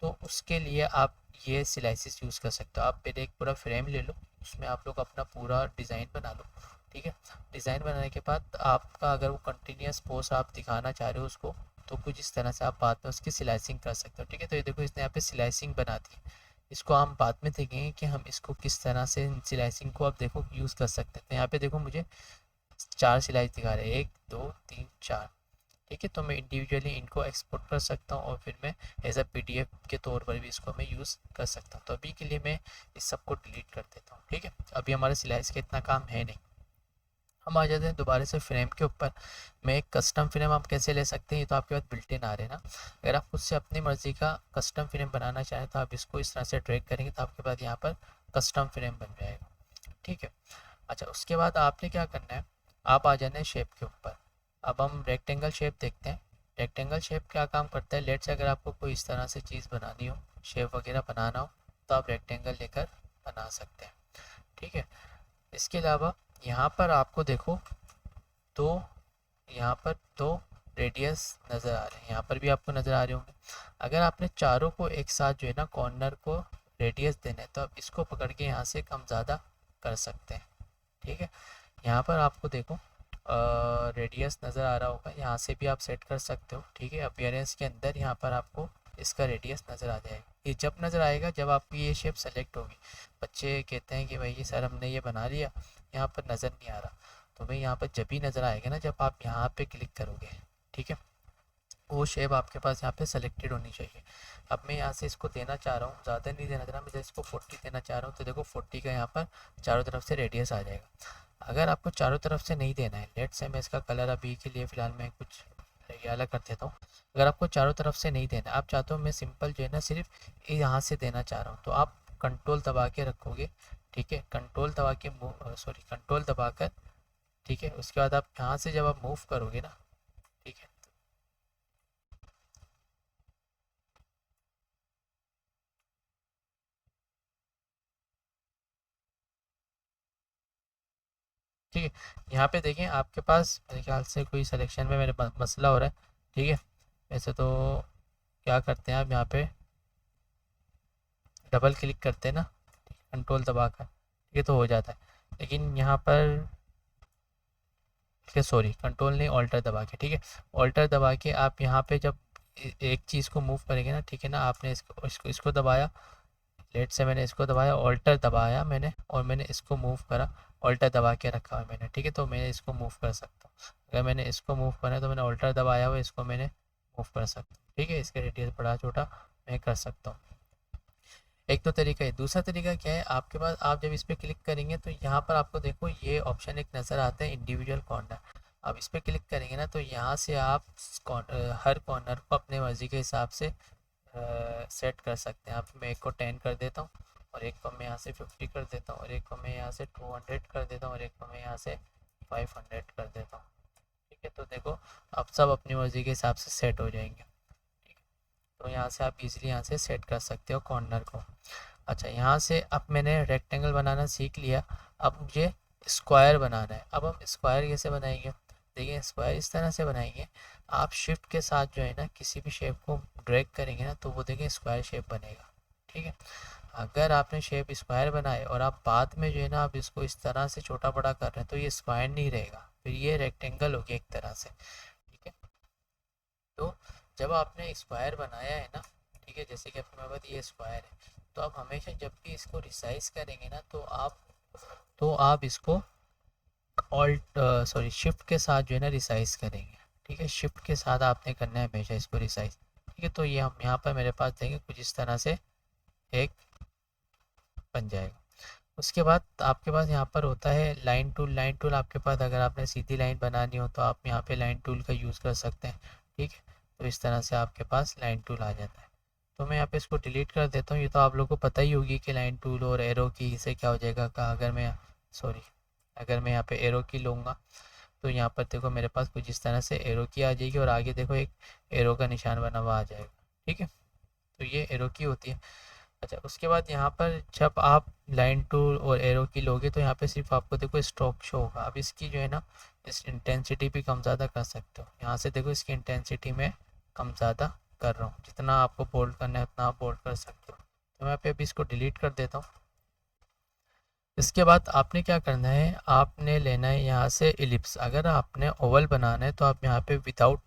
तो उसके लिए आप ये सिलाइसिस यूज़ कर सकते हो। आप पहले एक पूरा फ्रेम ले लो, उसमें आप लोग अपना पूरा डिज़ाइन बना लो। ठीक है, डिज़ाइन बनाने के बाद आपका अगर वो कंटिन्यूस पोस्ट आप दिखाना चाह रहे हो उसको, तो कुछ इस तरह से आप बाद में उसकी सिलाइसिंग कर सकते हो। ठीक है, तो ये देखो इसने यहाँ पे सिलाइसिंग बना दी। इसको हम बाद में देखेंगे कि हम इसको किस तरह से सिलाइसिंग को आप देखो यूज़ कर सकते हैं। तो यहाँ पे देखो मुझे 4 सिलाइस दिखा रहे हैं, 1 2 3 4। ठीक है, तो मैं इंडिविजुअली इनको एक्सपोर्ट कर सकता हूँ और फिर मैं एज अ PDF के तौर पर भी इसको मैं यूज़ कर सकता हूँ। तो अभी के लिए मैं इस सब को डिलीट कर देता हूँ। ठीक है, अभी हमारे सिलाइस का इतना काम है नहीं। हम आ जाते हैं दोबारा से फ्रेम के ऊपर। मैं एक कस्टम फ्रेम आप कैसे ले सकते हैं, ये तो आपके पास बिल्ट इन आ रहे हैं ना। अगर आप खुद से अपनी मर्ज़ी का कस्टम फ्रेम बनाना चाहें तो आप इसको इस तरह से ड्रैग करेंगे तो आपके पास यहाँ पर कस्टम फ्रेम बन जाएगा। ठीक है, अच्छा उसके बाद आपने क्या करना है, आप आ जाना है शेप के ऊपर। अब हम रेक्टेंगल शेप देखते हैं। रेक्टेंगल शेप क्या काम करता है, लेट्स से अगर आपको कोई इस तरह से चीज़ बनानी हो, शेप वगैरह बनाना हो, तो आप रेक्टेंगल लेकर बना सकते हैं। ठीक है, इसके अलावा यहाँ पर आपको देखो दो, यहाँ पर दो रेडियस नज़र आ रहे हैं, यहाँ पर भी आपको नज़र आ रहे होंगे। अगर आपने चारों को एक साथ जो है ना कॉर्नर को रेडियस देना है, तो आप इसको पकड़ के यहाँ से कम ज़्यादा कर सकते हैं। ठीक है, यहाँ पर आपको देखो रेडियस नज़र आ रहा होगा, यहाँ से भी आप सेट कर सकते हो। ठीक है, अपीयरेंस के अंदर यहाँ पर आपको इसका रेडियस नज़र आ जाएगा। ये जब नज़र आएगा जब आपकी ये शेप सेलेक्ट होगी। बच्चे कहते हैं कि भाई सर हमने ये बना लिया, यहाँ पर नज़र नहीं आ रहा, तो भाई यहाँ पर जब भी नज़र आएगा ना जब आप यहाँ पे क्लिक करोगे। ठीक है, वो शेप आपके पास यहाँ पे सेलेक्टेड होनी चाहिए। अब मैं यहाँ से इसको देना चाह रहा हूँ, ज़्यादा नहीं देना चाह रहा, मैं इसको 40 देना चाह रहा हूँ, तो देखो 40 का यहाँ पर चारों तरफ से रेडियस आ जाएगा। अगर आपको चारों तरफ से नहीं देना है, लेट से मैं इसका कलर अभी के लिए फ़िलहाल मैं कुछ ये अलग कर देता हूँ। अगर आपको चारों तरफ से नहीं देना, आप चाहते हो मैं सिंपल जो है ना सिर्फ यहाँ से देना चाह रहा हूँ, तो आप कंट्रोल दबा के रखोगे। ठीक है, कंट्रोल दबा के कंट्रोल दबा कर, ठीक है, उसके बाद आप यहाँ से जब आप मूव करोगे ना, ठीक है, ठीक है, यहाँ पे देखें आपके पास मेरे ख्याल से कोई सिलेक्शन में मेरे मसला हो रहा है। ठीक है, वैसे तो क्या करते हैं आप यहाँ पे डबल क्लिक करते हैं ना कंट्रोल दबाकर, ये तो हो जाता है। लेकिन यहाँ पर ठीक है, सॉरी कंट्रोल नहीं ऑल्टर दबा के, ठीक है, ऑल्टर दबा के आप यहाँ पे जब एक चीज़ को मूव करेंगे ना, ठीक है ना, आपने इसको दबाया, लेट से मैंने इसको दबाया, ऑल्टर दबाया मैंने और मैंने इसको मूव करा, ऑल्टर दबा के रखा है मैंने। ठीक है, तो मैं इसको मूव कर सकता हूँ। अगर मैंने इसको मूव करना है तो मैंने ऑल्टर दबाया हुआ, इसको मैंने मूव कर सकता हूँ। ठीक है, इसका रेडियस बड़ा छोटा मैं कर सकता हूँ। एक तो तरीका है। दूसरा तरीका क्या है, आपके पास आप जब इस पर क्लिक करेंगे तो यहाँ पर आपको देखो ये ऑप्शन एक नज़र आता है इंडिविजुअल कॉर्नर। आप इस पर क्लिक करेंगे ना तो यहाँ से आप हर कॉर्नर को अपने मर्ज़ी के हिसाब से सेट कर सकते हैं। आप मैं एक को 10 कर देता हूँ और एक को मैं यहाँ से 50 कर देता हूँ और एक को मैं यहाँ से 200 कर देता हूँ और एक को मैं यहाँ से 500 कर देता हूँ। ठीक है, तो देखो आप सब अपनी मर्ज़ी के हिसाब से सेट हो जाएंगे। ठीक है, तो यहाँ से आप इजीली यहाँ से सेट कर सकते हो कॉर्नर को। अच्छा, यहाँ से अब मैंने रेक्टेंगल बनाना सीख लिया, अब मुझे स्क्वायर बनाना है। अब हम स्क्वायर कैसे बनाएंगे, देखिए स्क्वायर इस तरह से बनाएंगे, आप शिफ्ट के साथ जो है ना किसी भी शेप को ड्रैग करेंगे ना तो वो देखिए स्क्वायर शेप बनेगा। ठीक है, अगर आपने शेप स्क्वायर बनाए और आप बाद में जो है ना आप इसको इस तरह से छोटा बड़ा कर रहे हैं तो ये स्क्वायर नहीं रहेगा, फिर ये रेक्टेंगल हो गया एक तरह से। ठीक है, तो जब आपने स्क्वायर बनाया है ना, ठीक है, जैसे कि अपने पास ये स्क्वायर है, तो आप हमेशा जब भी इसको रिसाइज करेंगे ना तो आप इसको ऑल्ट सॉरी शिफ्ट के साथ जो है ना रिसाइज करेंगे। ठीक है, शिफ्ट के साथ आपने करना है हमेशा इसको रिसाइज। ठीक है, तो ये हम यहाँ पर मेरे पास देंगे कुछ इस तरह से एक बन जाएगा। उसके बाद आपके पास यहाँ पर होता है लाइन टूल। लाइन टूल आपके पास अगर आपने सीधी लाइन बनानी हो तो आप यहाँ पे लाइन टूल का यूज़ कर सकते हैं। ठीक है, तो इस तरह से आपके पास लाइन टूल आ जाता है। तो मैं यहाँ पे इसको डिलीट कर देता हूँ। ये तो आप लोगों को पता ही होगी कि लाइन टूल और एरो की से क्या हो जाएगा का, अगर मैं सॉरी अगर मैं यहाँ पे एरो की लूँगा तो यहाँ पर देखो मेरे पास कुछ इस तरह से एरो की आ जाएगी और आगे देखो एक एरो का निशान बना हुआ आ जाएगा। ठीक है, तो ये एरो की होती है। अच्छा, उसके बाद यहाँ पर जब आप लाइन टूल और एरो की लोगे तो यहाँ पे सिर्फ आपको देखो स्ट्रोक शो होगा। अब इसकी जो है ना इस इंटेंसिटी भी कम ज़्यादा कर सकते हो। यहाँ से देखो इसकी इंटेंसिटी में कम ज़्यादा कर रहा हूँ, जितना आपको बोल्ड करना है उतना आप बोल्ड कर सकते हो। तो मैं पे अभी इसको डिलीट कर देता हूँ। इसके बाद आपने क्या करना है, आपने लेना है यहाँ से इलिप्स। अगर आपने ओवल बनाना है तो आप यहाँ पे विदाउट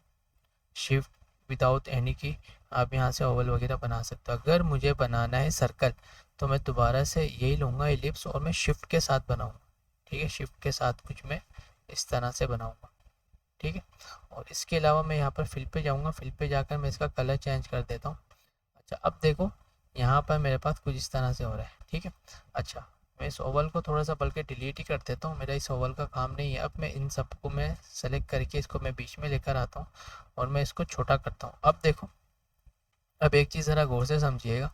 शिफ्ट विदाउट एनी की आप यहाँ से ओवल वगैरह बना सकते हो। अगर मुझे बनाना है सर्कल तो मैं दोबारा से यही लूँगा इलिप्स और मैं शिफ्ट के साथ बनाऊँगा। ठीक है, शिफ्ट के साथ कुछ मैं इस तरह से बनाऊँगा। ठीक है, और इसके अलावा मैं यहाँ पर फिल पे जाऊँगा, फिल पे जाकर मैं इसका कलर चेंज कर देता हूँ। अच्छा, अब देखो यहाँ पर मेरे पास कुछ इस तरह से हो रहा है। ठीक है, अच्छा मैं इस ओवल को थोड़ा सा बल्कि डिलीट ही कर देता हूँ, मेरा इस ओवल का काम नहीं है। अब मैं इन सबको मैं सेलेक्ट करके इसको मैं बीच में लेकर आता हूँ और मैं इसको छोटा करता हूँ। अब देखो, अब एक चीज़ ज़रा गौर से समझिएगा,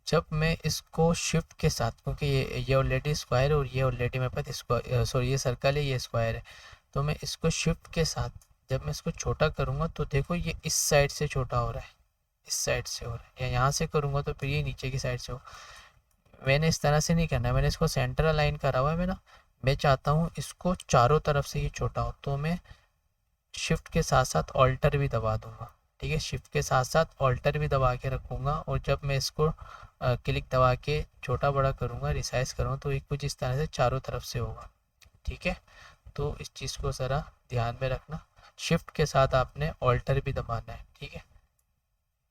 जब मैं इसको शिफ्ट के साथ, क्योंकि ये ऑलरेडी स्क्वायर है और ये ऑलरेडी मेरे पास सॉरी ये सर्कल है, ये स्क्वायर है, तो मैं इसको शिफ्ट के साथ जब मैं इसको छोटा करूँगा तो देखो ये इस साइड से छोटा हो रहा है, इस साइड से हो रहा है, या यहाँ से करूँगा तो फिर ये नीचे की साइड से हो। मैंने इस तरह से नहीं करना है, मैंने इसको सेंटर अलाइन करा हुआ है मेरा। मैं चाहता हूँ इसको चारों तरफ से ये छोटा हो, तो मैं शिफ्ट के साथ साथ ऑल्टर भी दबा दूंगा। ठीक है, शिफ्ट के साथ साथ ऑल्टर भी दबा के रखूँगा, और जब मैं इसको क्लिक दबा के छोटा बड़ा करूँगा, रिसाइज करूँगा, तो ये कुछ इस तरह से चारों तरफ से होगा। ठीक है, तो इस चीज़ को ज़रा ध्यान में रखना। शिफ्ट के साथ आपने ऑल्टर भी दबाना है। ठीक है,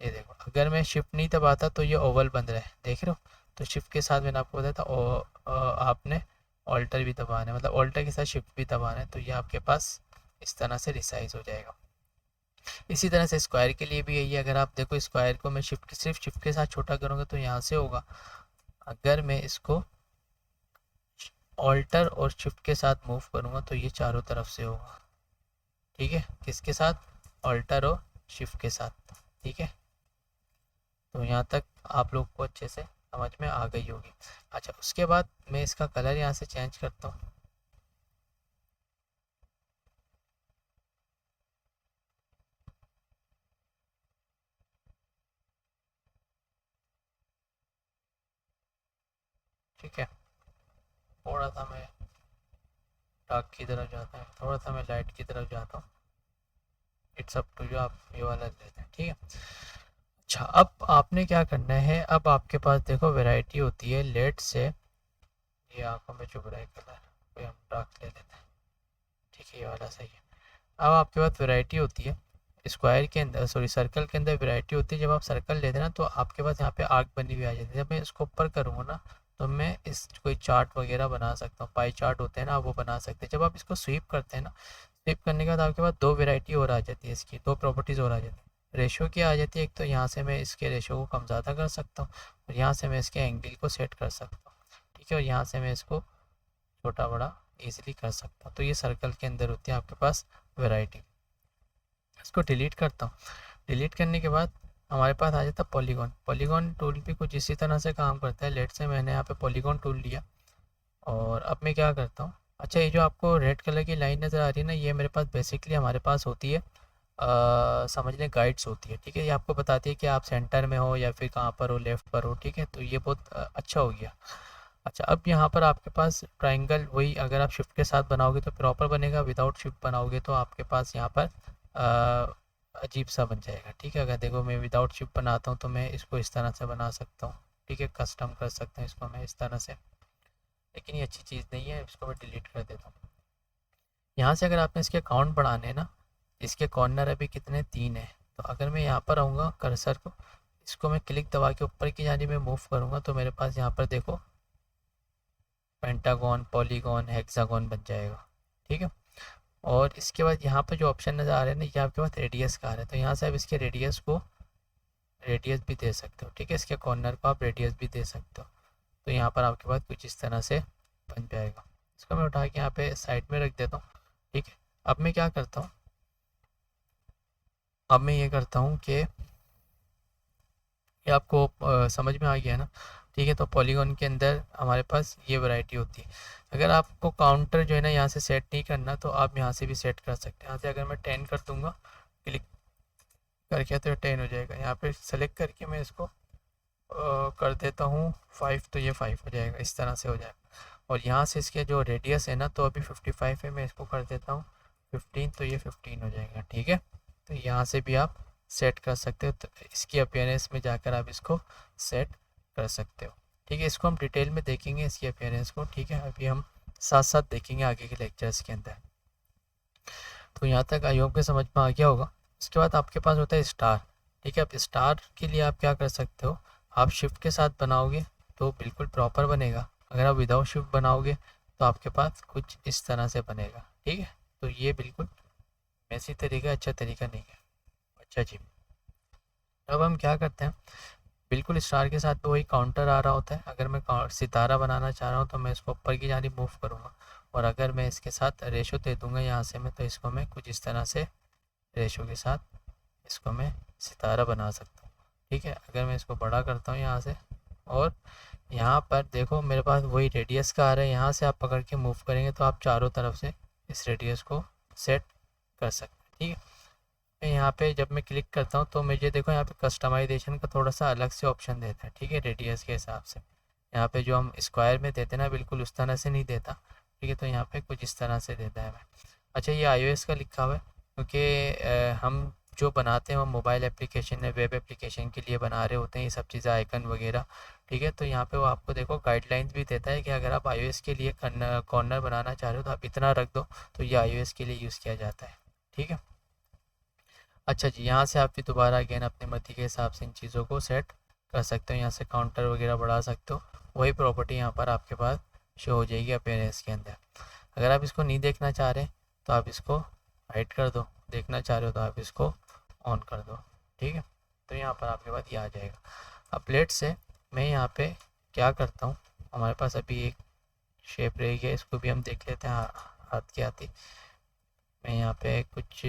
ये देखो, अगर मैं शिफ्ट नहीं दबाता तो ये ओवल बन रहा है, देख रहे हो। तो शिफ्ट के साथ मैंने आपको बताया था आपने ऑल्टर भी दबाना है, मतलब ऑल्टर के साथ शिफ्ट भी दबाना है, तो ये आपके पास इस तरह से रिसाइज हो जाएगा। इसी तरह से स्क्वायर के लिए भी यही है। अगर आप देखो स्क्वायर को मैं सिर्फ शिफ्ट के साथ छोटा करूँगा तो यहाँ से होगा। अगर मैं इसको ऑल्टर और शिफ्ट के साथ मूव करूँगा तो ये चारों तरफ से होगा। ठीक है, किसके साथ? ऑल्टर और शिफ्ट के साथ। ठीक है, तो यहाँ तक आप लोग को अच्छे से समझ में आ गई होगी। अच्छा, उसके बाद मैं इसका कलर यहाँ से चेंज करता हूँ। ठीक है, थोड़ा सा मैं डार्क की तरफ जाता हूँ, थोड़ा सा मैं लाइट की तरफ जाता हूँ। इट्स अप टू यू, आप ये वाला लेते हैं। ठीक है, अच्छा, अब आपने क्या करना है, अब आपके पास देखो वैरायटी होती है। लेट से ये आंखों में चुभ रहा है कलर, कोई हम डार्क ले लेते हैं। ठीक है, ये वाला सही है। अब आपके पास वैरायटी होती है स्क्वायर के अंदर, सॉरी सर्कल के अंदर वैरायटी होती है। जब आप सर्कल लेते हैं ना तो आपके पास यहाँ पे आर्क बनी हुई आ जाती है। जब मैं इसको ऊपर करूँगा ना तो मैं इस कोई चार्ट वगैरह बना सकता हूँ, पाई चार्ट होते हैं ना, वो बना सकते हैं। जब आप इसको स्वीप करते हैं ना, स्वीप करने के बाद आपके पास दो वेराइटी और आ जाती है, इसकी दो प्रॉपर्टीज़ और आ जाती है। रेशो की आ जाती है एक, तो यहाँ से मैं इसके रेशो को कम ज़्यादा कर सकता हूँ, और यहाँ से मैं इसके एंगल को सेट कर सकता हूँ। ठीक है, और यहाँ से मैं इसको छोटा बड़ा ईजिली कर सकता हूँ। तो ये सर्कल के अंदर होती है आपके पास वैरायटी। इसको डिलीट करता हूँ। डिलीट करने के बाद हमारे पास आ जाता है पॉलीगॉन। पॉलीगॉन टूल भी कुछ इसी तरह से काम करता है। लेट से मैंने यहाँ पे पॉलीगॉन टूल लिया, और अब मैं क्या करता हूँ, अच्छा, ये जो आपको रेड कलर की लाइन नज़र आ रही है ना, ये मेरे पास बेसिकली हमारे पास होती है समझ लें गाइड्स होती है। ठीक है, ये आपको बताती है कि आप सेंटर में हो या फिर कहाँ पर हो, लेफ्ट पर हो। ठीक है, तो ये बहुत अच्छा हो गया। अच्छा, अब यहाँ पर आपके पास ट्राइंगल, वही अगर आप शिफ्ट के साथ बनाओगे तो प्रॉपर बनेगा, विदाउट शिफ्ट बनाओगे तो आपके पास यहाँ पर अजीब सा बन जाएगा। ठीक है, अगर देखो मैं विदाउट शिफ्ट बनाता हूँ तो मैं इसको इस तरह से बना सकता हूँ। ठीक है, कस्टम कर सकते हैं इसको मैं इस तरह से, लेकिन ये अच्छी चीज़ नहीं है, इसको मैं डिलीट कर देता हूँ। यहाँ से अगर आपने इसके काउंट बढ़ाने हैं ना, इसके कॉर्नर अभी कितने, 3 है। तो अगर मैं यहाँ पर आऊँगा कर्सर को, इसको मैं क्लिक दबा के ऊपर की जानी में मूव करूँगा तो मेरे पास यहाँ पर देखो पेंटागन, पॉलीगॉन, हेक्सागन बन जाएगा। ठीक है, और इसके बाद यहाँ पर जो ऑप्शन नज़र आ रहे हैं ना, ये आपके पास रेडियस का आ रहा है, तो यहाँ से आप इसके रेडियस को रेडियस भी दे सकते हो। ठीक है, इसके कॉर्नर को आप रेडियस भी दे सकते हो। तो यहाँ पर आपके पास कुछ इस तरह से बन जाएगा। इसको मैं उठा के यहाँ पे साइड में रख देता हूँ। ठीक है, अब मैं क्या करता हूँ, अब मैं ये करता हूँ कि ये आपको समझ में आ गया ना। ठीक है, तो पॉलीगॉन के अंदर हमारे पास ये वैरायटी होती है। अगर आपको काउंटर जो है ना यहाँ से सेट नहीं करना तो आप यहाँ से भी सेट कर सकते हैं। यहाँ से अगर मैं 10 कर दूंगा, क्लिक करके, तो 10 हो जाएगा। यहाँ पे सेलेक्ट करके मैं इसको कर देता हूँ 5, तो ये 5 हो जाएगा, इस तरह से हो जाएगा। और यहाँ से इसके जो रेडियस है ना, तो अभी 55 है, मैं इसको कर देता हूँ 15, तो ये 15 हो जाएगा। ठीक है, तो यहाँ से भी आप सेट कर सकते हो, तो इसकी अपीयरेंस में जाकर आप इसको सेट कर सकते हो। ठीक है, इसको हम डिटेल में देखेंगे इसकी अपीयरेंस को। ठीक है, अभी हम साथ साथ देखेंगे आगे के लेक्चर्स के अंदर। तो यहाँ तक आई होप के समझ में आ गया होगा। इसके बाद आपके पास होता है स्टार। ठीक है, अब स्टार के लिए आप क्या कर सकते हो, आप शिफ्ट के साथ बनाओगे तो बिल्कुल प्रॉपर बनेगा। अगर आप विदाउट शिफ्ट बनाओगे तो आपके पास कुछ इस तरह से बनेगा। ठीक है, तो ये बिल्कुल वैसी तरीका अच्छा तरीका नहीं है। अच्छा जी, अब हम क्या करते हैं, बिल्कुल स्टार के साथ तो वही काउंटर आ रहा होता है। अगर मैं सितारा बनाना चाह रहा हूँ तो मैं इसको ऊपर की जानिब मूव करूँगा, और अगर मैं इसके साथ रेशो दे दूँगा यहाँ से मैं, तो इसको मैं कुछ इस तरह से रेशो के साथ इसको मैं सितारा बना सकता हूँ। ठीक है, अगर मैं इसको बड़ा करता हूँ यहाँ से, और यहाँ पर देखो मेरे पास वही रेडियस का आ रहा है, यहाँ से आप पकड़ के मूव करेंगे तो आप चारों तरफ से इस रेडियस को सेट कर सकते हैं। ठीक है। यहाँ पे जब मैं क्लिक करता हूँ तो मुझे देखो यहाँ पे कस्टमाइजेशन का थोड़ा सा अलग से ऑप्शन देता है, ठीक है, रेडियस के हिसाब से। यहाँ पे जो हम स्क्वायर में देते हैं ना, बिल्कुल उस तरह से नहीं देता, ठीक है। तो यहाँ पे कुछ इस तरह से देता है हमें। अच्छा, ये iOS का लिखा हुआ है क्योंकि हम जो बनाते हैं वो मोबाइल एप्लीकेशन या वेब एप्लीकेशन के लिए बना रहे होते हैं, ये सब चीज़ें आइकन वगैरह, ठीक है। तो यहाँ पे वो आपको देखो गाइडलाइंस भी देता है कि अगर आप iOS के लिए कॉर्नर बनाना चाह रहे हो तो आप इतना रख दो, तो ये iOS के लिए यूज़ किया जाता है, ठीक है। अच्छा जी, यहाँ से आप फिर दोबारा अगेन अपने मर्जी के हिसाब से इन चीज़ों को सेट कर सकते हो। यहाँ से काउंटर वगैरह बढ़ा सकते हो, वही प्रॉपर्टी यहाँ पर आपके पास शो हो जाएगी अपीयरेंस के अंदर। अगर आप इसको नहीं देखना चाह रहे तो आप इसको हाइड कर दो, देखना चाह रहे हो तो आप इसको ऑन कर दो, ठीक है। तो यहाँ पर आपके पास ये आ जाएगा। अब प्लेट से मैं यहाँ पे क्या करता हूँ, हमारे पास अभी एक शेप रह गया, इसको भी हम देख लेते हैं हाथ के आती। मैं यहाँ पे कुछ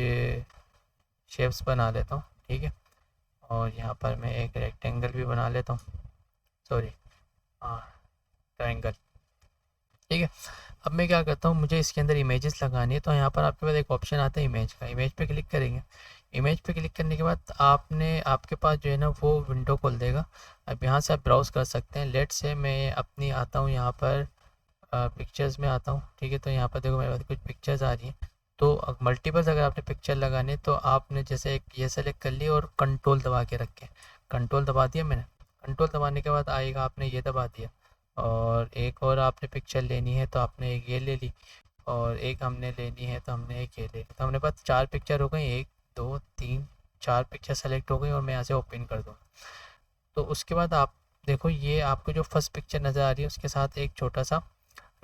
शेप्स बना लेता हूँ, ठीक है। और यहाँ पर मैं एक रेक्टेंगल भी बना लेता हूँ, सॉरी हाँ, ट्रायंगल, ठीक है। अब मैं क्या करता हूँ, मुझे इसके अंदर इमेजेस लगानी है, तो यहाँ पर आपके पास एक ऑप्शन आता है इमेज का। इमेज पे क्लिक करेंगे। इमेज पे क्लिक करने के बाद आपके पास जो है ना वो विंडो खोल देगा। अब यहाँ से आप ब्राउज़ कर सकते हैं। लेट से मैं अपनी आता हूँ यहाँ पर पिक्चर्स में आता हूँ, ठीक है। तो यहाँ पर देखो मेरे पास कुछ पिक्चर्स आ रही हैं। तो मल्टीपल्स अगर आपने पिक्चर लगाने तो आपने जैसे एक ये सेलेक्ट कर लिया और कंट्रोल दबा के रखें। कंट्रोल दबा दिया मैंने। कंट्रोल दबाने के बाद आएगा, आपने ये दबा दिया, और एक और आपने पिक्चर लेनी है तो आपने एक ये ले ली, और एक हमने लेनी है तो हमने एक ये ले ली। तो हमने पास 4 पिक्चर हो गई, 1 2 3 4 पिक्चर सेलेक्ट हो गई, और मैं यहाँ से ओपन कर दूँ। तो उसके बाद आप देखो, ये आपको जो फर्स्ट पिक्चर नज़र आ रही है उसके साथ एक छोटा सा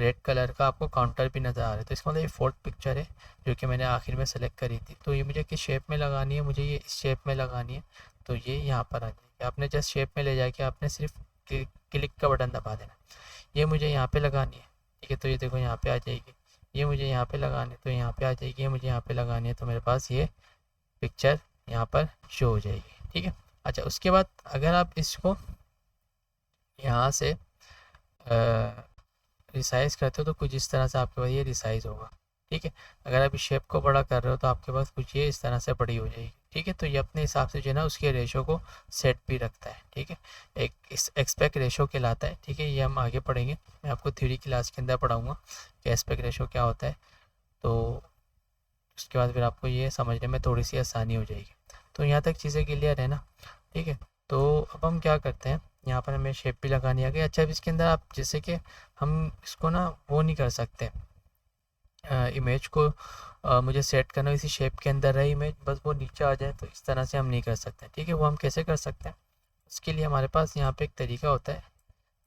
रेड कलर का आपको काउंटर भी नज़र आ रहा है। तो इसका मतलब ये 4th पिक्चर है जो कि मैंने आखिर में सेलेक्ट करी थी। तो ये मुझे किस शेप में लगानी है, मुझे ये इस शेप में लगानी है। तो ये यहाँ पर आ जाएगी। आपने जस्ट शेप में ले जाके आपने सिर्फ क्लिक का बटन दबा देना। ये मुझे यहाँ पे लगानी है, ठीक है। तो ये देखो यहाँ पे आ जाएगी। ये मुझे यहाँ पे लगानी है तो यहाँ पे आ जाएगी। ये मुझे यहाँ पे लगानी है तो मेरे पास ये पिक्चर यहाँ पर शो हो जाएगी, ठीक है। अच्छा, उसके बाद अगर आप इसको यहाँ से रिसाइज़ करते हो तो कुछ इस तरह से आपके पास ये रिसाइज़ होगा, ठीक है। अगर आप इस शेप को बड़ा कर रहे हो तो आपके पास कुछ ये इस तरह से बड़ी हो जाएगी, ठीक है। तो ये अपने हिसाब से जो है ना उसके रेशो को सेट भी रखता है, ठीक है। एक इस एस्पेक्ट रेशो कहलाता है, ठीक है। ये हम आगे पढ़ेंगे, मैं आपको थ्योरी क्लास के अंदर पढ़ाऊँगा कि एस्पेक्ट रेशो क्या होता है। तो उसके बाद फिर आपको ये समझने में थोड़ी सी आसानी हो जाएगी। तो यहाँ तक चीज़ें क्लियर है ना, ठीक है। तो अब हम क्या करते हैं, यहाँ पर हमें शेप भी लगानी आ गई। अच्छा, अब इसके अंदर आप जैसे कि हम इसको ना वो नहीं कर सकते, इमेज को मुझे सेट करना इसी शेप के अंदर रहे इमेज, बस वो नीचे आ जाए, तो इस तरह से हम नहीं कर सकते, ठीक है। वो हम कैसे कर सकते हैं, उसके लिए हमारे पास यहाँ पे एक तरीका होता है।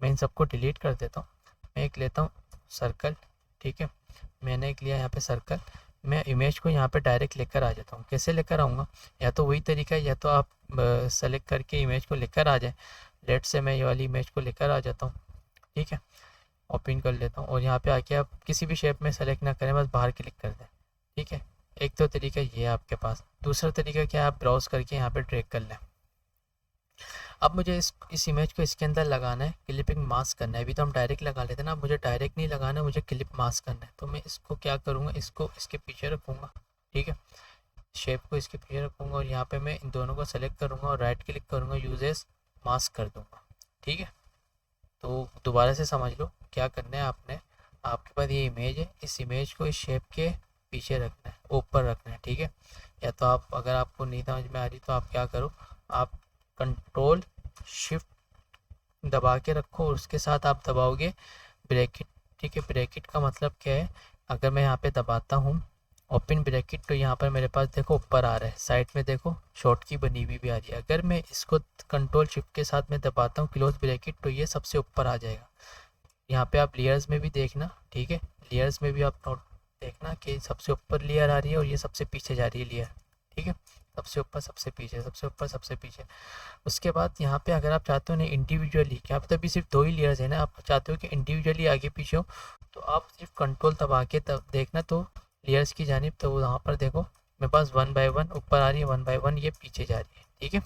मैं इन सबको डिलीट कर देता हूँ। मैं एक लेता हूँ सर्कल, ठीक है। मैंने एक लिया यहाँ पे सर्कल। मैं इमेज को यहाँ पे डायरेक्ट लेकर आ जाता हूँ। कैसे लेकर आऊँगा, या तो वही तरीका है, या तो आप सेलेक्ट करके इमेज को लेकर आ जाए। लेट से मैं ये वाली इमेज को लेकर आ जाता हूँ, ठीक है। ओपन कर लेता हूँ, और यहाँ पे आके आप किसी भी शेप में सेलेक्ट ना करें, बस बाहर क्लिक कर दें, ठीक है। एक तो तरीका ये है आपके पास। दूसरा तरीका क्या है, आप ब्राउज़ करके यहाँ पे ड्रैग कर लें। अब मुझे इस इमेज को इसके अंदर लगाना है, क्लिपिंग मास्क करना है। अभी तो हम डायरेक्ट लगा लेते हैं ना, मुझे डायरेक्ट नहीं लगाना, मुझे क्लिप मास्क करना है। तो मैं इसको क्या करूँगा, इसको इसके पीछे रखूँगा, ठीक है। शेप को इसके पीछे रखूँगा, और यहाँ पे मैं इन दोनों को सेलेक्ट करूँगा और राइट क्लिक करूँगा, यूज एज मास्क कर दूँगा, ठीक है। तो दोबारा से समझ लो क्या करना है आपने। आपके पास ये इमेज है, इस इमेज को इस शेप के पीछे रखना है, ऊपर रखना है, ठीक है। या तो आप, अगर आपको नहीं समझ में आ रही तो आप क्या करो, आप कंट्रोल शिफ्ट दबा के रखो, और उसके साथ आप दबाओगे ब्रैकेट, ठीक है। ब्रैकेट का मतलब क्या है, अगर मैं यहाँ पे दबाता हूँ ओपन ब्रैकेट, तो यहाँ पर मेरे पास देखो ऊपर आ रहा है, साइड में देखो शॉर्ट की बनी हुई भी आ रही है। अगर मैं इसको कंट्रोल शिफ्ट के साथ में दबाता हूँ क्लोज ब्रैकेट, तो ये सबसे ऊपर आ जाएगा। यहाँ पे आप लेयर्स में भी देखना, ठीक है। लेयर्स में भी आप नोट देखना कि सबसे ऊपर लेयर आ रही है और ये सबसे पीछे जा रही है लेयर, ठीक है। सबसे ऊपर सबसे पीछे, सबसे ऊपर सबसे पीछे। उसके बाद यहाँ पे अगर आप चाहते हो ना इंडिविजुअली, यहाँ पे तभी सिर्फ 2 ही लेयर्स है ना, आप चाहते हो कि इंडिविजुअली आगे पीछे हो, तो आप सिर्फ कंट्रोल दबा के तब देखना, तो लेयर्स की जानिब, तो वहाँ पर देखो मेरे पास 1 बाय 1 ऊपर आ रही है, 1 बाय 1 ये पीछे जा रही है, ठीक है।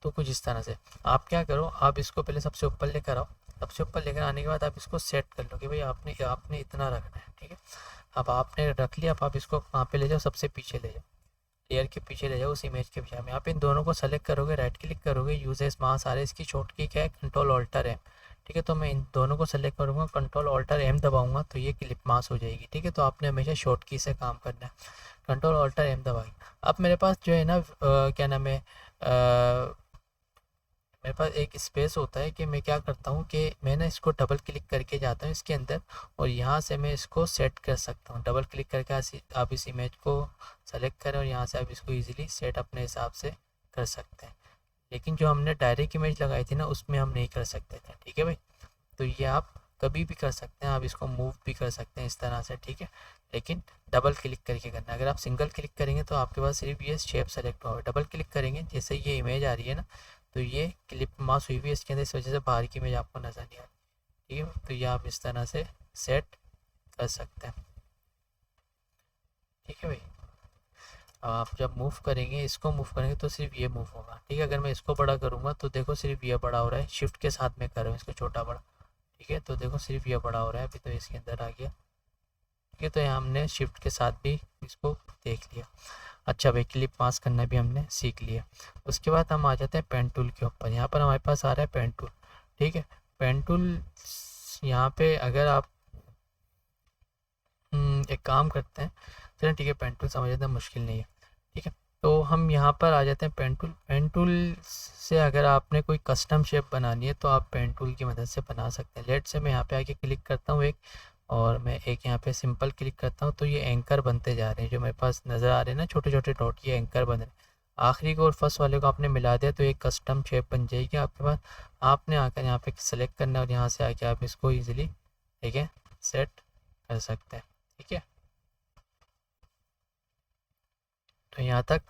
तो कुछ इस तरह से आप क्या करो, आप इसको पहले सबसे ऊपर लेकर आओ, सबसे ऊपर लेकर आने के बाद आप इसको सेट कर लो कि भाई आपने आपने इतना रखना है, ठीक है। अब आपने रख लिया, अब आप इसको कहाँ पे ले जाओ, सबसे पीछे ले जाओ, लेयर के पीछे ले जाओ, उस इमेज के पीछे। यहाँ पे इन दोनों को सेलेक्ट करोगे, राइट क्लिक करोगे, यूज एज मास्क आ, इसकी शॉर्टकी क्या है, कंट्रोल ऑल्टर एम, ठीक है। तो मैं इन दोनों को सेलेक्ट करूँगा, कंट्रोल ऑल्टर एम दबाऊंगा तो ये क्लिप मास्क हो जाएगी, ठीक है। तो आपने हमेशा शॉर्टकी से काम करना है, कंट्रोल ऑल्टर एम दबाई। अब मेरे पास जो है ना क्या नाम है, मेरे पास एक स्पेस होता है कि मैं क्या करता हूँ कि मैं ना इसको डबल क्लिक करके जाता हूँ इसके अंदर, और यहाँ से मैं इसको सेट कर सकता हूँ। डबल क्लिक करके आप इस इमेज को सेलेक्ट करें और यहाँ से आप इसको इजीली सेट अपने हिसाब से कर सकते हैं। लेकिन जो हमने डायरेक्ट इमेज लगाई थी ना, उसमें हम नहीं कर सकते थे, ठीक है भाई। तो ये आप कभी भी कर सकते हैं, आप इसको मूव भी कर सकते हैं इस तरह से, ठीक है। लेकिन डबल क्लिक करके करना है। अगर आप सिंगल क्लिक करेंगे तो आपके पास सिर्फ ये शेप सेलेक्ट होगा, डबल क्लिक करेंगे जैसे ये इमेज आ रही है ना, तो ये क्लिप मास हुई हुई है इसके अंदर, इस वजह से बाहर की इमेज आपको नज़र नहीं आ रही, ठीक है। तो ये आप इस तरह से सेट कर सकते हैं, ठीक है भाई। अब आप जब मूव करेंगे, इसको मूव करेंगे तो सिर्फ ये मूव होगा, ठीक है। अगर मैं इसको बड़ा करूँगा तो देखो सिर्फ ये बड़ा हो रहा है, शिफ्ट के साथ में कर रहा हूँ इसको छोटा बड़ा, ठीक है। तो देखो सिर्फ ये बड़ा हो रहा है, अभी तो इसके अंदर आ गया, ठीक है। तो यहाँ हमने शिफ्ट के साथ भी इसको देख लिया। अच्छा भाई, क्लिप पास करना भी हमने सीख लिया। उसके बाद हम आ जाते हैं पेन टूल के ऊपर। यहाँ पर हमारे पास आ रहा है पेन टूल, ठीक है। पेन टूल यहाँ पे अगर आप एक काम करते हैं, चलिए ठीक है, पेन टूल समझ जाते हैं, मुश्किल नहीं है, ठीक है। तो हम यहाँ पर आ जाते हैं पेन टूल। पेन टूल से अगर आपने कोई कस्टम शेप बनानी है तो आप पेन टूल की मदद से बना सकते हैं। लेट से मैं यहाँ पे आके क्लिक करता हूँ एक, और मैं एक यहाँ पे सिंपल क्लिक करता हूँ, तो ये एंकर बनते जा रहे हैं जो मेरे पास नज़र आ रहे हैं ना, छोटे छोटे डॉट, ये एंकर बन रहे हैं। आखिरी को और फर्स्ट वाले को आपने मिला दिया तो एक कस्टम शेप बन जाएगी आपके पास। आपने आकर यहाँ पे सेलेक्ट करना है और यहाँ से आके आप इसको ईजिली, ठीक है, सेट कर सकते हैं, ठीक है। तो यहाँ तक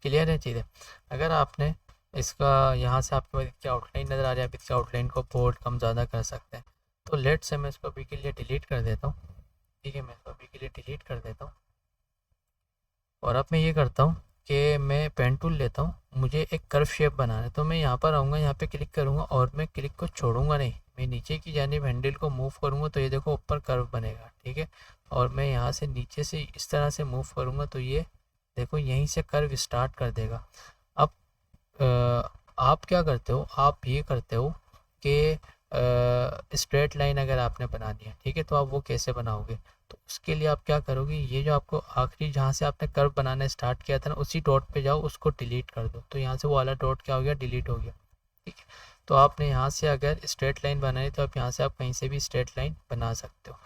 क्लियर है चीज़ें। अगर आपने इसका यहाँ से आपके पास इसकी आउटलाइन नज़र आ रही है, आप इसकी आउटलाइन को बोल्ड कम ज़्यादा कर सकते हैं। तो लेट से मैं इसको अभी के लिए डिलीट कर देता हूँ, ठीक है। मैं इसको अभी के लिए डिलीट कर देता हूँ, और अब मैं ये करता हूँ कि मैं पेन टूल लेता हूँ, मुझे एक कर्व शेप बनाना है। तो मैं यहाँ पर आऊँगा, यहाँ पे क्लिक करूँगा और मैं क्लिक को छोड़ूंगा नहीं, मैं नीचे की जानिब हैंडल को मूव करूँगा तो ये देखो ऊपर कर्व बनेगा, ठीक है। और मैं यहाँ से नीचे से इस तरह से मूव करूँगा तो ये देखो यहीं से कर्व स्टार्ट कर देगा। अब आप क्या करते हो, आप ये करते हो कि स्ट्रेट लाइन अगर आपने बनानी है, ठीक है, तो आप वो कैसे बनाओगे। तो उसके लिए आप क्या करोगे, ये जो आपको आखिरी जहाँ से आपने कर्व बनाना स्टार्ट किया था ना, उसी डॉट पे जाओ, उसको डिलीट कर दो, तो यहाँ से वो वाला डॉट क्या हो गया, डिलीट हो गया, ठीक है। तो आपने यहाँ से अगर स्ट्रेट लाइन बनानी तो आप यहाँ से आप कहीं से भी स्ट्रेट लाइन बना सकते हो,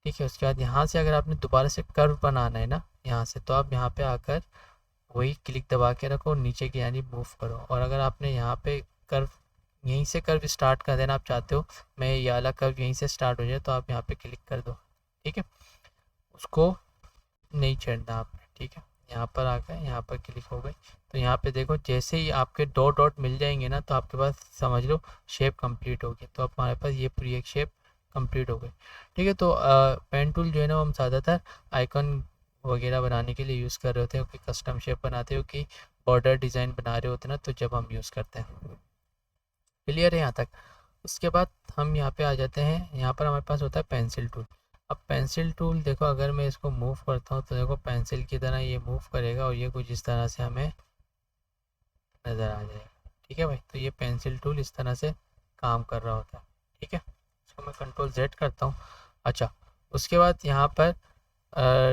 ठीक है। उसके बाद यहाँ से अगर आपने दोबारा से कर्व बनाना है ना यहाँ से, तो आप यहाँ पे आकर वही क्लिक दबा के रखो, नीचे की यानी मूव करो। और अगर आपने यहाँ पे कर्व, यहीं से कर्व स्टार्ट कर देना आप चाहते हो, मैं ये वाला कर्व यहीं से स्टार्ट हो जाए, तो आप यहाँ पे क्लिक कर दो, ठीक है। उसको नहीं छेड़ना आपने, ठीक है। यहाँ पर आ गए, यहाँ पर क्लिक हो गई, तो यहाँ पे देखो जैसे ही आपके दो डॉट मिल जाएंगे ना, तो आपके पास समझ लो शेप कंप्लीट होगी। तो अब हमारे पास ये पूरी एक शेप कंप्लीट हो गई, ठीक है। तो पेन टूल जो है ना, हम ज़्यादातर आइकन वगैरह बनाने के लिए यूज़ कर रहे होते हैं, कि कस्टम शेप बनाते हो, कि बॉर्डर डिज़ाइन बना रहे होते हैं ना, तो जब हम यूज़ करते हैं। क्लियर है यहाँ तक। उसके बाद हम यहाँ पे आ जाते हैं, यहाँ पर हमारे पास होता है पेंसिल टूल। अब पेंसिल टूल देखो, अगर मैं इसको मूव करता हूँ तो देखो पेंसिल की तरह ये मूव करेगा, और ये कुछ इस तरह से हमें नज़र आ जाएगा, ठीक है भाई। तो ये पेंसिल टूल इस तरह से काम कर रहा होता है, ठीक है। इसको मैं कंट्रोल जेड करता हूँ। अच्छा, उसके बाद यहाँ पर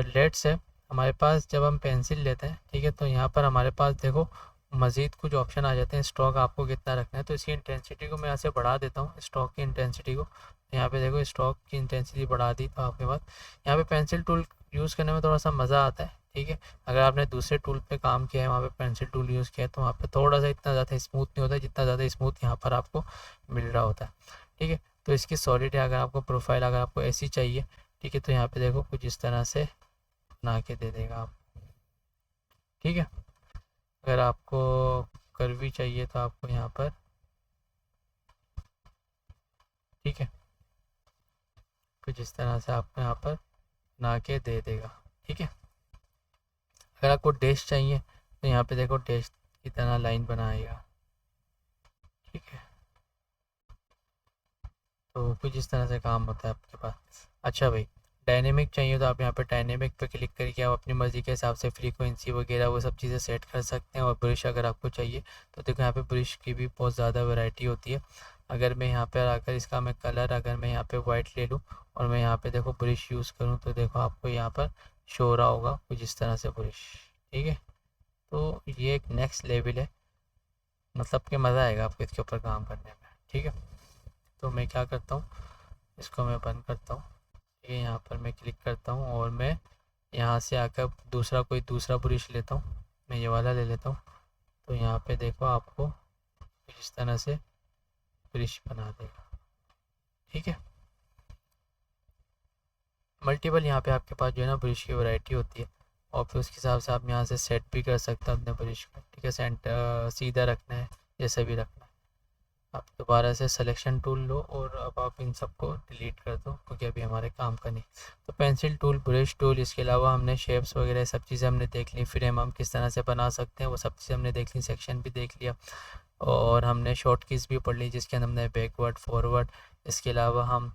लेट से हमारे पास जब हम पेंसिल लेते हैं, ठीक है, तो यहाँ पर हमारे पास देखो मज़ीद कुछ ऑप्शन आ जाते हैं। स्ट्रोक आपको कितना रखना है, तो इसकी इंटेंसिटी को मैं यहाँ से बढ़ा देता हूँ, स्ट्रोक की इंटेंसिटी को। यहाँ पे देखो स्ट्रोक की इंटेंसिटी बढ़ा दी, तो आपके पास यहाँ पे पेंसिल टूल यूज़ करने में थोड़ा सा मज़ा आता है, ठीक है। अगर आपने दूसरे टूल पे काम किया है, वहाँ पे पेंसिल टूल यूज़ किया है, तो वहाँ पे थोड़ा सा इतना ज़्यादा स्मूथ नहीं होता जितना ज़्यादा स्मूथ यहाँ पर आपको मिल रहा होता है, ठीक है। तो इसकी सॉलिड है, अगर आपको प्रोफाइल अगर आपको ऐसी चाहिए, ठीक है, तो यहाँ पे देखो कुछ इस तरह से बना के दे देगा आप, ठीक है। अगर आपको कर्वी चाहिए तो आपको यहाँ पर, ठीक है, कुछ इस तरह से आपको यहाँ पर बना के दे देगा, ठीक है। अगर आपको डैश चाहिए तो यहाँ पे देखो डैश की तरह लाइन बनाएगा, ठीक है। तो कुछ इस तरह से काम होता है आपके पास। अच्छा भाई, डायनेमिक चाहिए तो आप यहाँ पे डायनेमिक पे क्लिक करके आप अपनी मर्ज़ी के हिसाब से फ्रीक्वेंसी वगैरह वो सब चीज़ें सेट कर सकते हैं। और ब्रश अगर आपको चाहिए तो देखो यहाँ पे ब्रश की भी बहुत ज़्यादा वैरायटी होती है। अगर मैं यहाँ पर आकर इसका मैं कलर अगर मैं यहाँ पे वाइट ले लूँ और मैं यहाँ पे देखो ब्रश यूज़ करूँ तो देखो आपको यहाँ पर शो हो रहा होगा कुछ इस तरह से ब्रश। ठीक है, तो ये एक नेक्स्ट लेवल है, मतलब कि मज़ा आएगा आपको इसके ऊपर काम करने में। ठीक है, तो मैं क्या करता हूँ, इसको मैं बंद करता हूँ। ये यहाँ पर मैं क्लिक करता हूँ और मैं यहाँ से आकर दूसरा ब्रश लेता हूँ। मैं ये वाला ले लेता हूँ। तो यहाँ पे देखो आपको इस तरह से ब्रश बना देगा। ठीक है, मल्टीपल यहाँ पे आपके पास जो है ना ब्रश की वैरायटी होती है और फिर उसके हिसाब से आप यहाँ से सेट भी कर सकते हैं अपने ब्रश को। ठीक है, सीधा रखना है, जैसे भी रखना है। आप दोबारा से सिलेक्शन टूल लो और अब आप इन सबको डिलीट कर दो क्योंकि अभी हमारे काम का नहीं। तो पेंसिल टूल, ब्रश टूल, इसके अलावा हमने शेप्स वगैरह सब चीज़ें हमने देख ली। फ्रेम हम किस तरह से बना सकते हैं वो सब चीज़ें हमने देख ली। सेक्शन भी देख लिया और हमने शॉर्ट कीज़ भी पढ़ ली जिसके अंदर हमने बैकवर्ड, फॉरवर्ड, इसके अलावा हम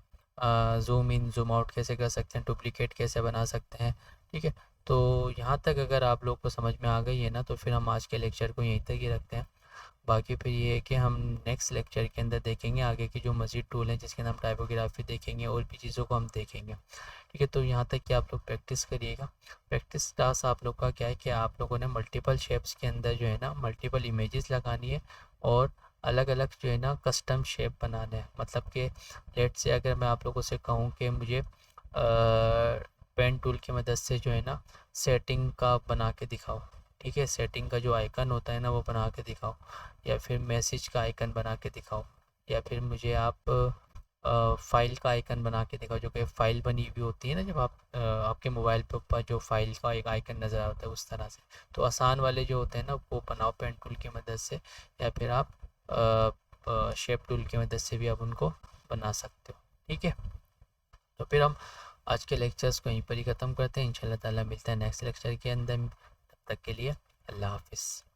जूम इन जूम आउट कैसे कर सकते हैं, डुप्लीकेट कैसे बना सकते हैं। ठीक है, तो यहाँ तक अगर आप लोग को समझ में आ गई है ना तो फिर हम आज के लेक्चर को यहीं तक ही रखते हैं। बाकी फिर ये है कि हम नेक्स्ट लेक्चर के अंदर देखेंगे आगे की जो मज़ीद टूल हैं जिसके अंदर हम टाइपोग्राफी देखेंगे और भी चीज़ों को हम देखेंगे। ठीक है, तो यहाँ तक कि आप लोग प्रैक्टिस करिएगा। प्रैक्टिस क्लास आप लोग का क्या है कि आप लोगों ने मल्टीपल शेप्स के अंदर जो है ना मल्टीपल इमेजेस लगानी है और अलग अलग जो है ना कस्टम शेप बनाने हैं। मतलब कि लेट से अगर मैं आप लोगों से कहूँ कि मुझे पेन टूल की मदद से जो है ना सेटिंग का बना के दिखाओ। ठीक है, सेटिंग का जो आइकन होता है ना वो बना के दिखाओ, या फिर मैसेज का आइकन बना के दिखाओ, या फिर मुझे आप फ़ाइल का आइकन बना के दिखाओ। जो कि फ़ाइल बनी हुई होती है ना जब आप आपके मोबाइल पे ऊपर जो फ़ाइल का एक आइकन नज़र आता है उस तरह से। तो आसान वाले जो होते हैं ना वो बनाओ पेन टूल की मदद से, या फिर आप शेप टूल की मदद से भी आप उनको बना सकते हो। ठीक है, तो फिर हम आज के लेक्चर्स को यहीं पर ही ख़त्म करते हैं। इंशाल्लाह ताला मिलते हैं नेक्स्ट लेक्चर के अंदर। तब तक के लिए अल्लाह हाफ़िज़।